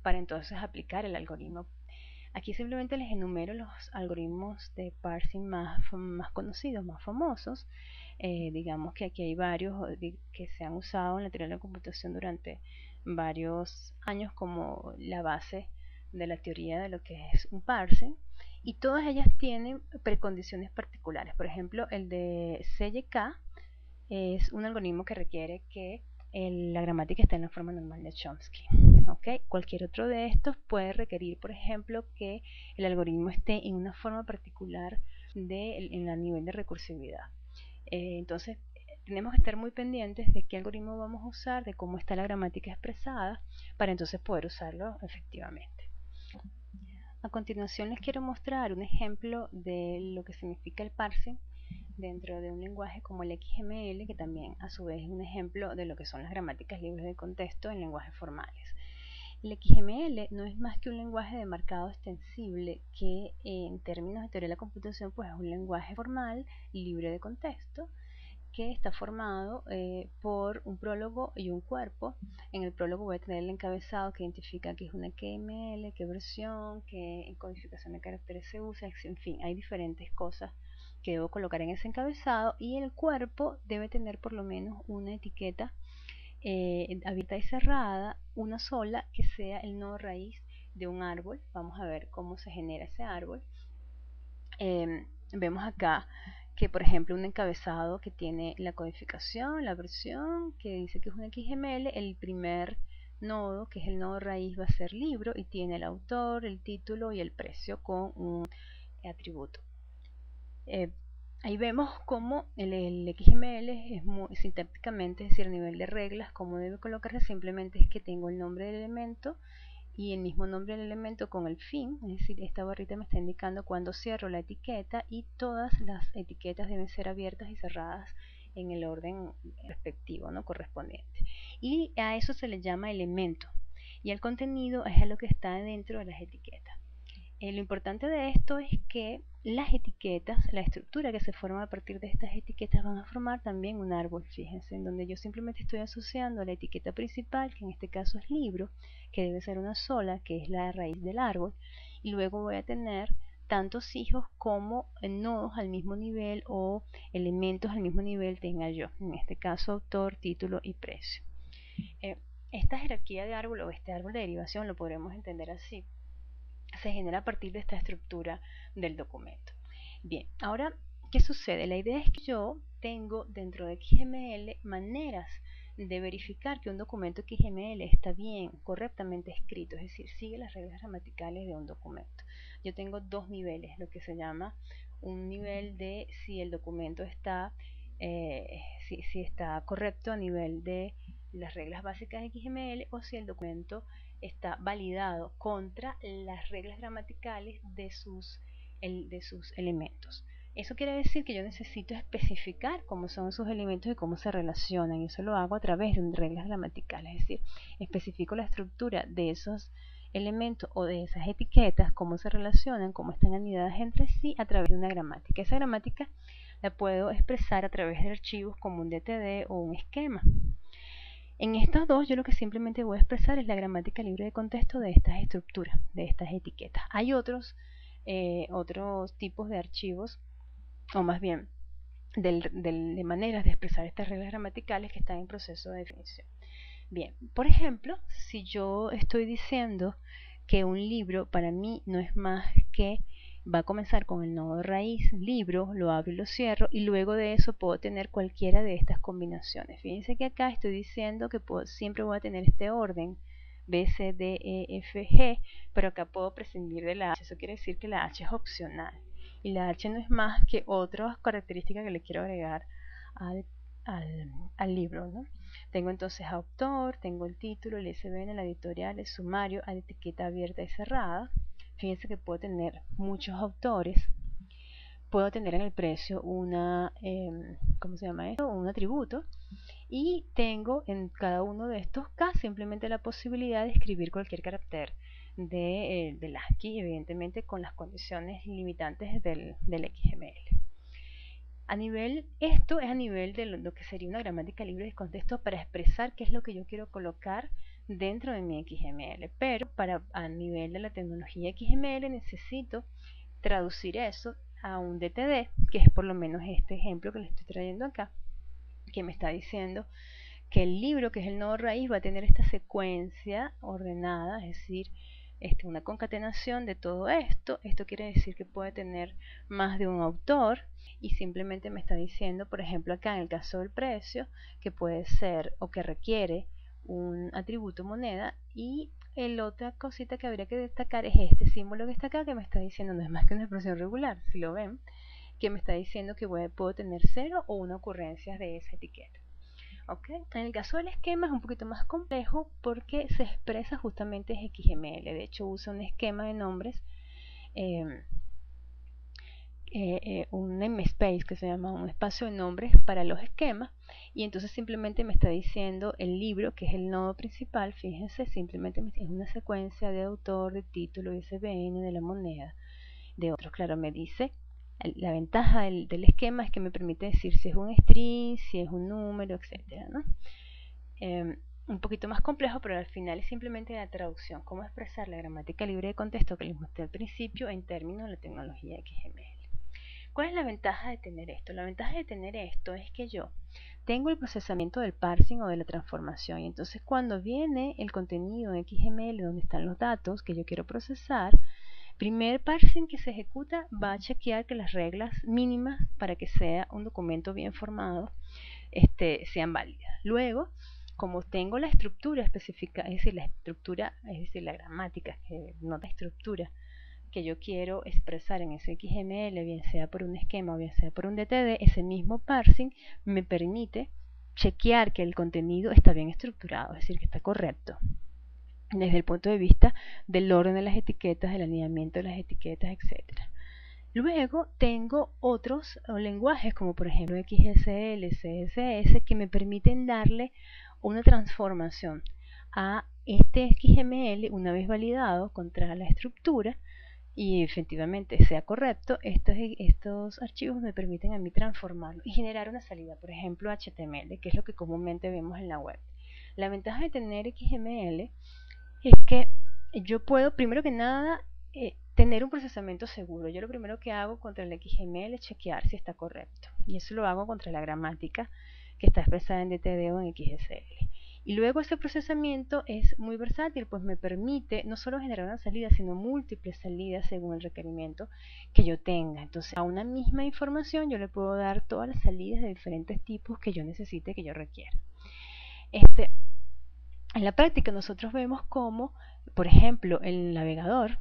para entonces aplicar el algoritmo. Aquí simplemente les enumero los algoritmos de parsing más conocidos, más famosos. Digamos que aquí hay varios que se han usado en la teoría de la computación durante varios años como la base de la teoría de lo que es un parsing, y todas ellas tienen precondiciones particulares. Por ejemplo, el de CYK es un algoritmo que requiere que la gramática esté en la forma normal de Chomsky. Cualquier otro de estos puede requerir, por ejemplo, que el algoritmo esté en una forma particular en el nivel de recursividad. Entonces, tenemos que estar muy pendientes de qué algoritmo vamos a usar, de cómo está la gramática expresada, para entonces poder usarlo efectivamente. A continuación les quiero mostrar un ejemplo de lo que significa el parsing dentro de un lenguaje como el XML, que también a su vez es un ejemplo de lo que son las gramáticas libres de contexto en lenguajes formales. El XML no es más que un lenguaje de marcado extensible que en términos de teoría de la computación pues es un lenguaje formal libre de contexto, que está formado por un prólogo y un cuerpo. En el prólogo voy a tener el encabezado que identifica qué es una XML, qué versión, qué codificación de caracteres se usa, en fin, hay diferentes cosas que debo colocar en ese encabezado, y el cuerpo debe tener por lo menos una etiqueta abierta y cerrada, una sola, que sea el nodo raíz de un árbol. Vamos a ver cómo se genera ese árbol. Vemos acá que, por ejemplo, un encabezado que tiene la codificación, la versión, que dice que es un XML, el primer nodo, que es el nodo raíz, va a ser libro y tiene el autor, el título y el precio con un atributo. Ahí vemos cómo el XML es muy sintácticamente, es decir, a nivel de reglas, cómo debe colocarse. Simplemente es que tengo el nombre del elemento y el mismo nombre del elemento con el fin, es decir, esta barrita me está indicando cuando cierro la etiqueta, y todas las etiquetas deben ser abiertas y cerradas en el orden respectivo, ¿no?, correspondiente. Y a eso se le llama elemento, y el contenido es a lo que está dentro de las etiquetas. Lo importante de esto es que las etiquetas, la estructura que se forma a partir de estas etiquetas, van a formar también un árbol, fíjense, en donde yo simplemente estoy asociando la etiqueta principal, que en este caso es libro, que debe ser una sola, que es la raíz del árbol, y luego voy a tener tantos hijos como nodos al mismo nivel o elementos al mismo nivel tenga yo, en este caso autor, título y precio. Esta jerarquía de árbol, o este árbol de derivación, lo podremos entender así, se genera a partir de esta estructura del documento. Bien, ahora, ¿qué sucede? La idea es que yo tengo dentro de XML maneras de verificar que un documento XML está bien, correctamente escrito, es decir, sigue las reglas gramaticales de un documento. Yo tengo dos niveles, lo que se llama un nivel de si el documento está, si está correcto a nivel de las reglas básicas de XML, o si el documento está validado contra las reglas gramaticales de sus elementos. Eso quiere decir que yo necesito especificar cómo son sus elementos y cómo se relacionan, y eso lo hago a través de reglas gramaticales, es decir, especifico la estructura de esos elementos o de esas etiquetas, cómo se relacionan, cómo están anidadas entre sí a través de una gramática. Esa gramática la puedo expresar a través de archivos como un DTD o un esquema. En estas dos yo lo que simplemente voy a expresar es la gramática libre de contexto de estas estructuras, de estas etiquetas. Hay otros tipos de archivos, o más bien de maneras de expresar estas reglas gramaticales que están en proceso de definición. Bien, por ejemplo, si yo estoy diciendo que un libro para mí no es más que va a comenzar con el nodo raíz, libro, lo abro y lo cierro, y luego de eso puedo tener cualquiera de estas combinaciones. Fíjense que acá estoy diciendo que siempre voy a tener este orden B, C, D, E, F, G, pero acá puedo prescindir de la H. Eso quiere decir que la H es opcional, y la H no es más que otra característica que le quiero agregar al libro, ¿no? Tengo entonces autor, tengo el título, el ISBN, el editorial, el sumario, la etiqueta abierta y cerrada. Fíjense que puedo tener muchos autores, puedo tener en el precio ¿cómo se llama esto? Un atributo, y tengo en cada uno de estos K simplemente la posibilidad de escribir cualquier carácter del ASCII, evidentemente con las condiciones limitantes del XML. Esto es a nivel de lo que sería una gramática libre de contexto para expresar qué es lo que yo quiero colocar dentro de mi XML, pero a nivel de la tecnología XML necesito traducir eso a un DTD, que es por lo menos este ejemplo que le estoy trayendo acá, que me está diciendo que el libro, que es el nodo raíz, va a tener esta secuencia ordenada, es decir, una concatenación de todo esto. Esto quiere decir que puede tener más de un autor, y simplemente me está diciendo, por ejemplo acá en el caso del precio, que puede ser o que requiere un atributo moneda, y la otra cosita que habría que destacar es este símbolo que está acá, que me está diciendo, no es más que una expresión regular, si lo ven, que me está diciendo que puedo tener 0 o 1 ocurrencias de esa etiqueta. ¿Okay? En el caso del esquema es un poquito más complejo porque se expresa justamente en XML. De hecho usa un esquema de nombres, un namespace que se llama un espacio de nombres para los esquemas, y entonces simplemente me está diciendo el libro, que es el nodo principal. Fíjense, simplemente es una secuencia de autor, de título, ISBN, de la moneda, de otros. Claro, me dice, la ventaja del esquema es que me permite decir si es un string, si es un número, etcétera, ¿no? Un poquito más complejo, pero al final es simplemente la traducción, cómo expresar la gramática libre de contexto que les mostré al principio en términos de la tecnología XML. ¿Cuál es la ventaja de tener esto? La ventaja de tener esto es que yo tengo el procesamiento del parsing o de la transformación, y entonces cuando viene el contenido en XML donde están los datos que yo quiero procesar, primer parsing que se ejecuta va a chequear que las reglas mínimas para que sea un documento bien formado sean válidas. Luego, como tengo la estructura específica, es decir, la gramática, que no la estructura que yo quiero expresar en ese XML, bien sea por un esquema o bien sea por un DTD, ese mismo parsing me permite chequear que el contenido está bien estructurado, es decir, que está correcto desde el punto de vista del orden de las etiquetas, del alineamiento de las etiquetas, etc. Luego tengo otros lenguajes como por ejemplo XSL, CSS, que me permiten darle una transformación a este XML una vez validado contra la estructura, y efectivamente sea correcto. Estos archivos me permiten a mí transformarlo y generar una salida, por ejemplo HTML, que es lo que comúnmente vemos en la web. La ventaja de tener XML es que yo puedo, primero que nada, tener un procesamiento seguro. Yo lo primero que hago contra el XML es chequear si está correcto, y eso lo hago contra la gramática que está expresada en DTD o en XSL. Y luego ese procesamiento es muy versátil, pues me permite no solo generar una salida, sino múltiples salidas según el requerimiento que yo tenga. Entonces, a una misma información yo le puedo dar todas las salidas de diferentes tipos que yo necesite, que yo requiera. Este, en la práctica nosotros vemos cómo, por ejemplo, el navegador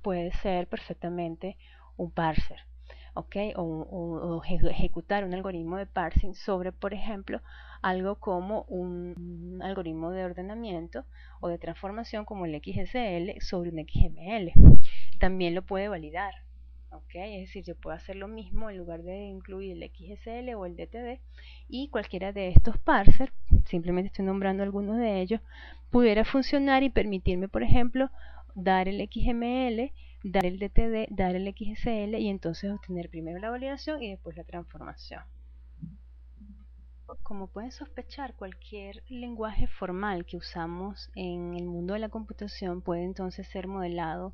puede ser perfectamente un parser, ¿ok? O ejecutar un algoritmo de parsing sobre, por ejemplo, algo como un algoritmo de ordenamiento o de transformación como el XSL sobre un XML. También lo puede validar, ¿ok? Es decir, yo puedo hacer lo mismo en lugar de incluir el XSL o el DTD, y cualquiera de estos parsers, simplemente estoy nombrando algunos de ellos, pudiera funcionar y permitirme, por ejemplo, dar el XML, dar el DTD, dar el XSL y entonces obtener primero la validación y después la transformación. Como pueden sospechar, cualquier lenguaje formal que usamos en el mundo de la computación puede entonces ser modelado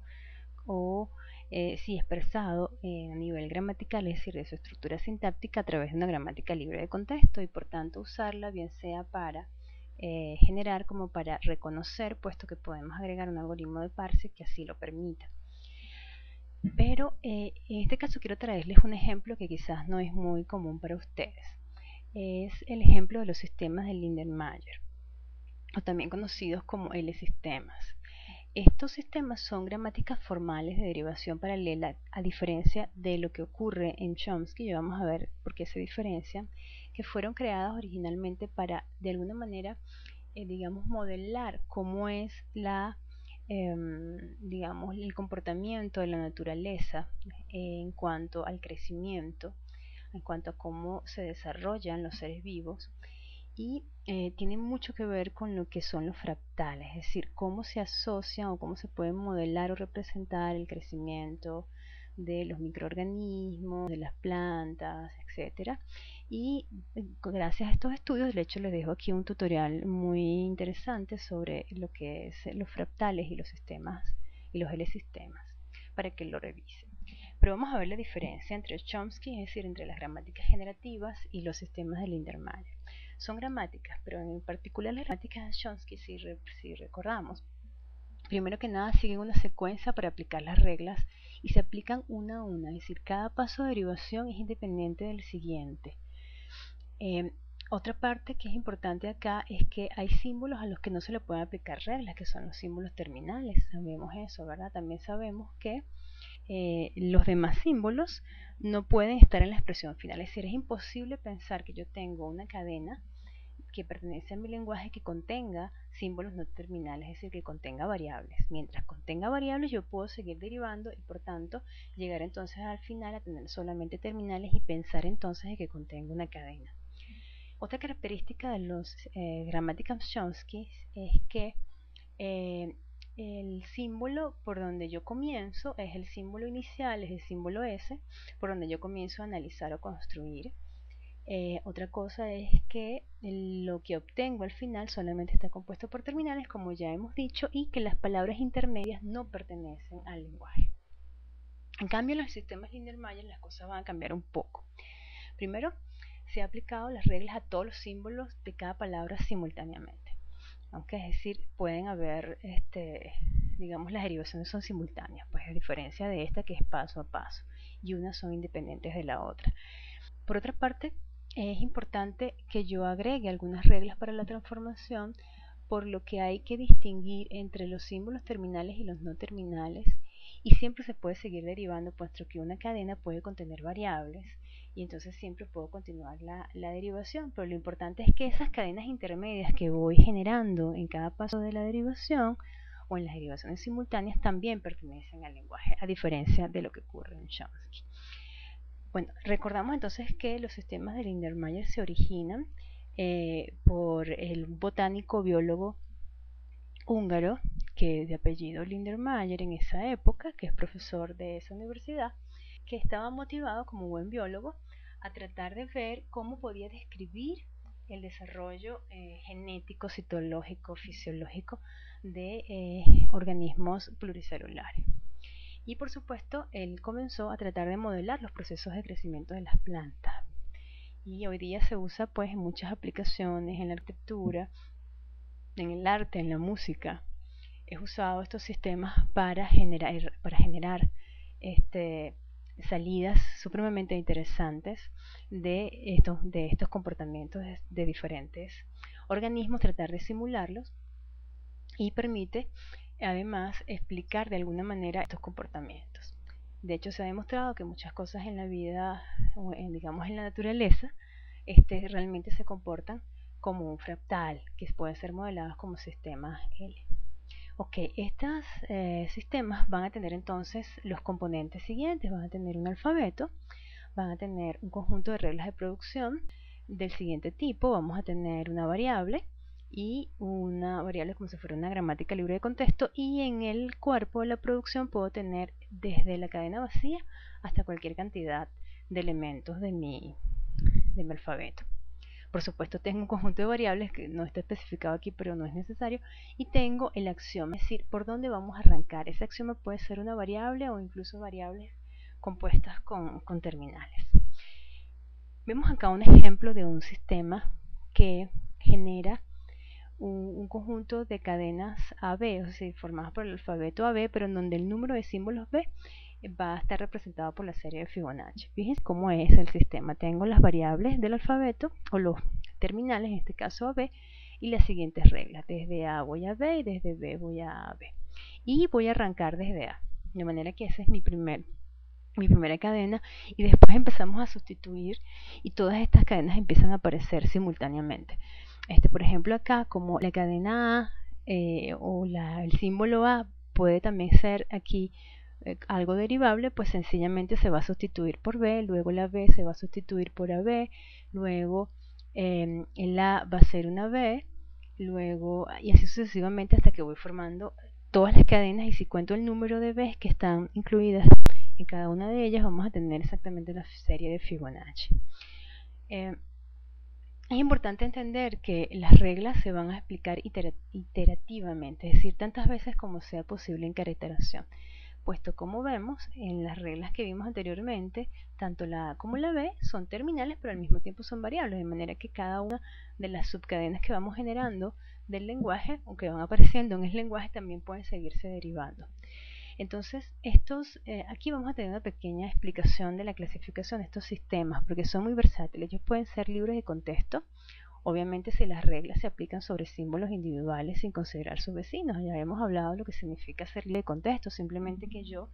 o sí expresado a nivel gramatical, es decir, de su estructura sintáctica a través de una gramática libre de contexto, y por tanto usarla bien sea para generar como para reconocer, puesto que podemos agregar un algoritmo de parse que así lo permita. Pero en este caso quiero traerles un ejemplo que quizás no es muy común para ustedes. Es el ejemplo de los sistemas de Lindenmayer, o también conocidos como L-sistemas. Estos sistemas son gramáticas formales de derivación paralela, a diferencia de lo que ocurre en Chomsky. Ya vamos a ver por qué se diferencian, que fueron creadas originalmente para, de alguna manera, digamos, modelar cómo es digamos, el comportamiento de la naturaleza en cuanto al crecimiento, en cuanto a cómo se desarrollan los seres vivos, y tiene mucho que ver con lo que son los fractales, es decir, cómo se asocian o cómo se puede modelar o representar el crecimiento de los microorganismos, de las plantas, etcétera. Y gracias a estos estudios, de hecho les dejo aquí un tutorial muy interesante sobre lo que es los fractales y los sistemas y los L-sistemas, para que lo revisen. Pero vamos a ver la diferencia entre Chomsky, es decir, entre las gramáticas generativas y los sistemas de Lindenmayer. Son gramáticas, pero en particular las gramáticas de Chomsky, si recordamos, primero que nada siguen una secuencia para aplicar las reglas y se aplican una a una, es decir, cada paso de derivación es independiente del siguiente. Otra parte que es importante acá es que hay símbolos a los que no se le pueden aplicar reglas, que son los símbolos terminales. Sabemos eso, ¿verdad? También sabemos que los demás símbolos no pueden estar en la expresión final. Es decir, es imposible pensar que yo tengo una cadena que pertenece a mi lenguaje que contenga símbolos no terminales, es decir, que contenga variables. Mientras contenga variables yo puedo seguir derivando y por tanto llegar entonces al final a tener solamente terminales y pensar entonces de que contenga una cadena. Otra característica de los gramáticas Chomsky es que el símbolo por donde yo comienzo es el símbolo inicial, es el símbolo S, por donde yo comienzo a analizar o construir. Otra cosa es que lo que obtengo al final solamente está compuesto por terminales, como ya hemos dicho, y que las palabras intermedias no pertenecen al lenguaje. En cambio, en los sistemas Lindenmayer las cosas van a cambiar un poco. Primero, se han aplicado las reglas a todos los símbolos de cada palabra simultáneamente. Aunque es decir, pueden haber, digamos, las derivaciones son simultáneas, pues a diferencia de esta que es paso a paso, y unas son independientes de la otra. Por otra parte, es importante que yo agregue algunas reglas para la transformación, por lo que hay que distinguir entre los símbolos terminales y los no terminales, y siempre se puede seguir derivando, puesto que una cadena puede contener variables, y entonces siempre puedo continuar la derivación, pero lo importante es que esas cadenas intermedias que voy generando en cada paso de la derivación o en las derivaciones simultáneas también pertenecen al lenguaje, a diferencia de lo que ocurre en Chomsky. Bueno, recordamos entonces que los sistemas de Lindenmayer se originan por el botánico biólogo húngaro, que de apellido Lindenmayer en esa época, que es profesor de esa universidad, que estaba motivado como buen biólogo a tratar de ver cómo podía describir el desarrollo genético, citológico, fisiológico de organismos pluricelulares. Y por supuesto, él comenzó a tratar de modelar los procesos de crecimiento de las plantas. Y hoy día se usa pues en muchas aplicaciones, en la arquitectura, en el arte, en la música. Es usado estos sistemas para generar salidas supremamente interesantes de estos comportamientos de diferentes organismos, tratar de simularlos, y permite además explicar de alguna manera estos comportamientos. De hecho, se ha demostrado que muchas cosas en la vida, digamos en la naturaleza, realmente se comportan como un fractal, que pueden ser modelados como sistemas L. Ok, estos sistemas van a tener entonces los componentes siguientes: van a tener un alfabeto, van a tener un conjunto de reglas de producción del siguiente tipo. Vamos a tener una variable, y una variable como si fuera una gramática libre de contexto, y en el cuerpo de la producción puedo tener desde la cadena vacía hasta cualquier cantidad de elementos de mi alfabeto. Por supuesto, tengo un conjunto de variables que no está especificado aquí, pero no es necesario, y tengo el axioma, es decir, por dónde vamos a arrancar. Ese axioma puede ser una variable o incluso variables compuestas con terminales. Vemos acá un ejemplo de un sistema que genera un conjunto de cadenas AB, o sea, formadas por el alfabeto AB, pero en donde el número de símbolos B va a estar representado por la serie de Fibonacci. Fíjense cómo es el sistema. Tengo las variables del alfabeto, o los terminales, en este caso AB, y las siguientes reglas. Desde A voy a B y desde B voy a B. Y voy a arrancar desde A. De manera que esa es mi primera cadena, y después empezamos a sustituir y todas estas cadenas empiezan a aparecer simultáneamente. Por ejemplo, acá, como la cadena A o el símbolo A puede también ser aquí algo derivable, pues sencillamente se va a sustituir por B, luego la B se va a sustituir por AB, luego el A va a ser una B, luego, y así sucesivamente hasta que voy formando todas las cadenas. Y si cuento el número de B's que están incluidas en cada una de ellas, vamos a tener exactamente la serie de Fibonacci. Es importante entender que las reglas se van a explicar iterativamente, es decir, tantas veces como sea posible en cada iteración, puesto como vemos en las reglas que vimos anteriormente, tanto la A como la B son terminales, pero al mismo tiempo son variables, de manera que cada una de las subcadenas que vamos generando del lenguaje, o que van apareciendo en el lenguaje, también pueden seguirse derivando. Entonces, aquí vamos a tener una pequeña explicación de la clasificación de estos sistemas, porque son muy versátiles. Ellos pueden ser libres de contexto, obviamente si las reglas se aplican sobre símbolos individuales sin considerar sus vecinos. Ya hemos hablado de lo que significa ser libre de contexto, simplemente que yo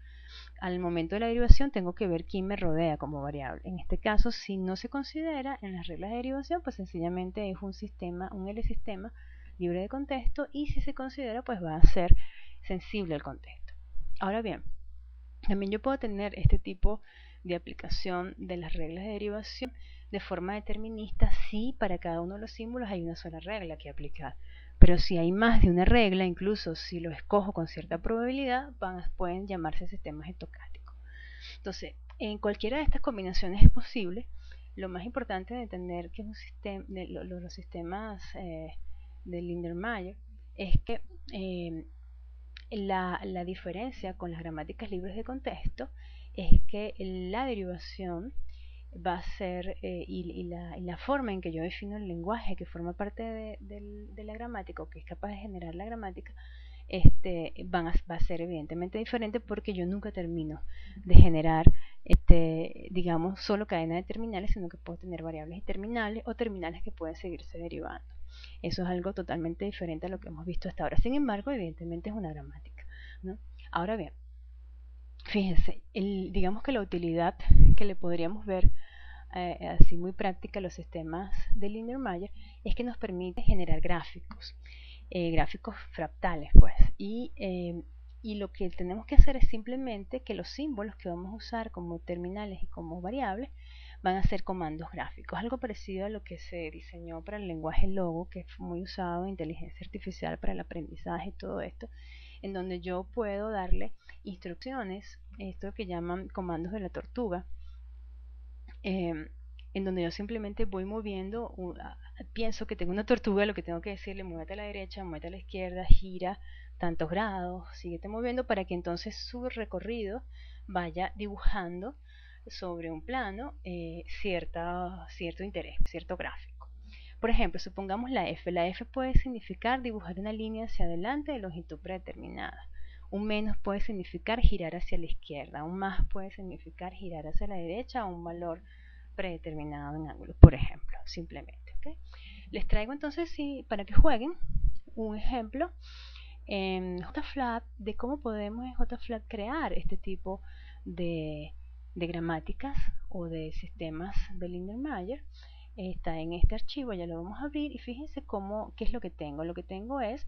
al momento de la derivación tengo que ver quién me rodea como variable. En este caso, si no se considera en las reglas de derivación, pues sencillamente es un L sistema libre de contexto, y si se considera, pues va a ser sensible al contexto. Ahora bien, también yo puedo tener este tipo de aplicación de las reglas de derivación de forma determinista si para cada uno de los símbolos hay una sola regla que aplicar. Pero si hay más de una regla, incluso si lo escojo con cierta probabilidad, pueden llamarse sistemas estocásticos. Entonces, en cualquiera de estas combinaciones es posible. Lo más importante de entender que los sistemas de Lindenmayer es que la diferencia con las gramáticas libres de contexto es que la derivación va a ser, y la forma en que yo defino el lenguaje que forma parte de la gramática, o que es capaz de generar la gramática, va a ser evidentemente diferente, porque yo nunca termino de generar, digamos, solo cadena de terminales, sino que puedo tener variables y terminales, o terminales que pueden seguirse derivando. Eso es algo totalmente diferente a lo que hemos visto hasta ahora. Sin embargo, evidentemente es una gramática, ¿no? Ahora bien, fíjense, digamos que la utilidad que le podríamos ver así muy práctica a los sistemas de Lindenmayer es que nos permite generar gráficos fractales, pues, y lo que tenemos que hacer es simplemente que los símbolos que vamos a usar como terminales y como variables van a ser comandos gráficos, algo parecido a lo que se diseñó para el lenguaje Logo, que es muy usado en inteligencia artificial para el aprendizaje y todo esto, en donde yo puedo darle instrucciones, esto que llaman comandos de la tortuga, en donde yo simplemente voy moviendo, pienso que tengo una tortuga, lo que tengo que decirle: muévete a la derecha, muévete a la izquierda, gira tantos grados, síguete moviendo, para que entonces su recorrido vaya dibujando sobre un plano cierto interés, cierto gráfico. Por ejemplo, supongamos la F. La F puede significar dibujar una línea hacia adelante de longitud predeterminada. Un menos puede significar girar hacia la izquierda, un más puede significar girar hacia la derecha a un valor predeterminado en ángulo, por ejemplo, simplemente. ¿Okay? Les traigo entonces, para que jueguen, un ejemplo en JFlat de cómo podemos en JFlat crear este tipo de gramáticas o de sistemas de Lindenmayer. Está en este archivo, ya lo vamos a abrir y fíjense qué es lo que tengo. Lo que tengo es,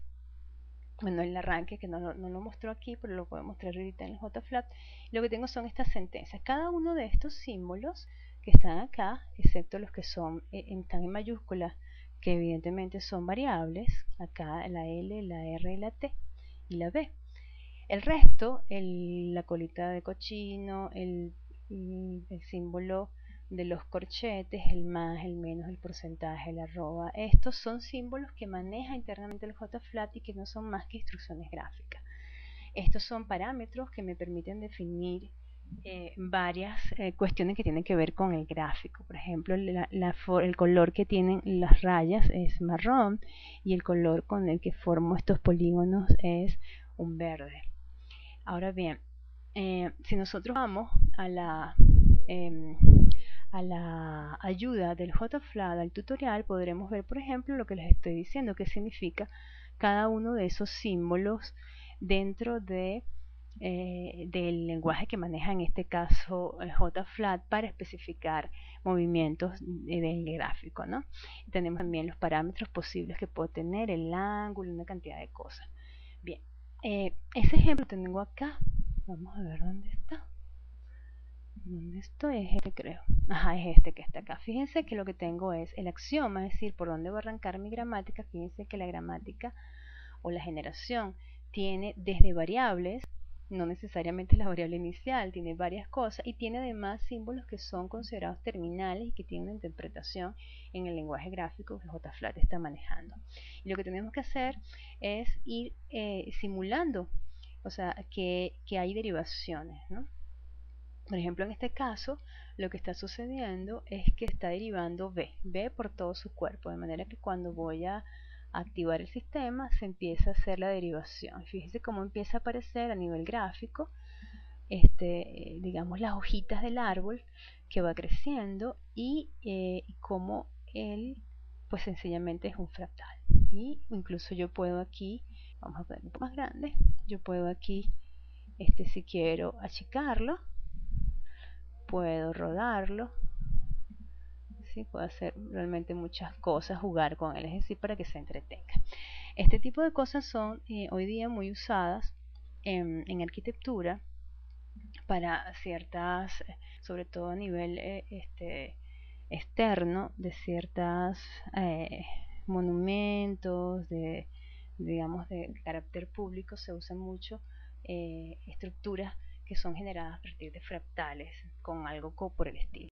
bueno, el arranque que no lo mostró aquí, pero lo puedo mostrar ahorita en el JFlat. Lo que tengo son estas sentencias. Cada uno de estos símbolos que están acá, excepto los que están en mayúsculas, que evidentemente son variables, acá la L, la R, la T y la B. El resto, la colita de cochino, el símbolo de los corchetes, el más, el menos, el porcentaje, el arroba, estos son símbolos que maneja internamente el JFlat y que no son más que instrucciones gráficas. Estos son parámetros que me permiten definir varias cuestiones que tienen que ver con el gráfico. Por ejemplo, el color que tienen las rayas es marrón y el color con el que formo estos polígonos es un verde. Ahora bien, si nosotros vamos a la ayuda del JFlat, al tutorial, podremos ver, por ejemplo, lo que les estoy diciendo, qué significa cada uno de esos símbolos dentro del lenguaje que maneja en este caso el JFlat para especificar movimientos del gráfico, ¿no? Tenemos también los parámetros posibles que puede tener, el ángulo, una cantidad de cosas. Bien, ese ejemplo tengo acá. Vamos a ver dónde está. ¿Dónde estoy? Es este, creo. Ajá, es este que está acá. Fíjense que lo que tengo es el axioma, es decir, por dónde va a arrancar mi gramática. Fíjense que la gramática o la generación tiene desde variables, no necesariamente la variable inicial, tiene varias cosas y tiene además símbolos que son considerados terminales y que tienen una interpretación en el lenguaje gráfico que JFlat está manejando. Y lo que tenemos que hacer es ir simulando, o sea, que hay derivaciones, ¿no? Por ejemplo, en este caso, lo que está sucediendo es que está derivando B por todo su cuerpo, de manera que cuando voy a activar el sistema se empieza a hacer la derivación. Fíjense cómo empieza a aparecer a nivel gráfico, digamos, las hojitas del árbol que va creciendo y cómo él, pues sencillamente es un fractal. Y incluso yo puedo aquí, vamos a poner un poco más grande, yo puedo aquí, si quiero achicarlo, puedo rodarlo, ¿sí? Puedo hacer realmente muchas cosas, jugar con él, es decir, para que se entretenga. Este tipo de cosas son hoy día muy usadas en arquitectura para ciertas, sobre todo a nivel externo, de ciertas monumentos, digamos, de carácter público, se usan mucho estructuras que son generadas a partir de fractales con algo por el estilo.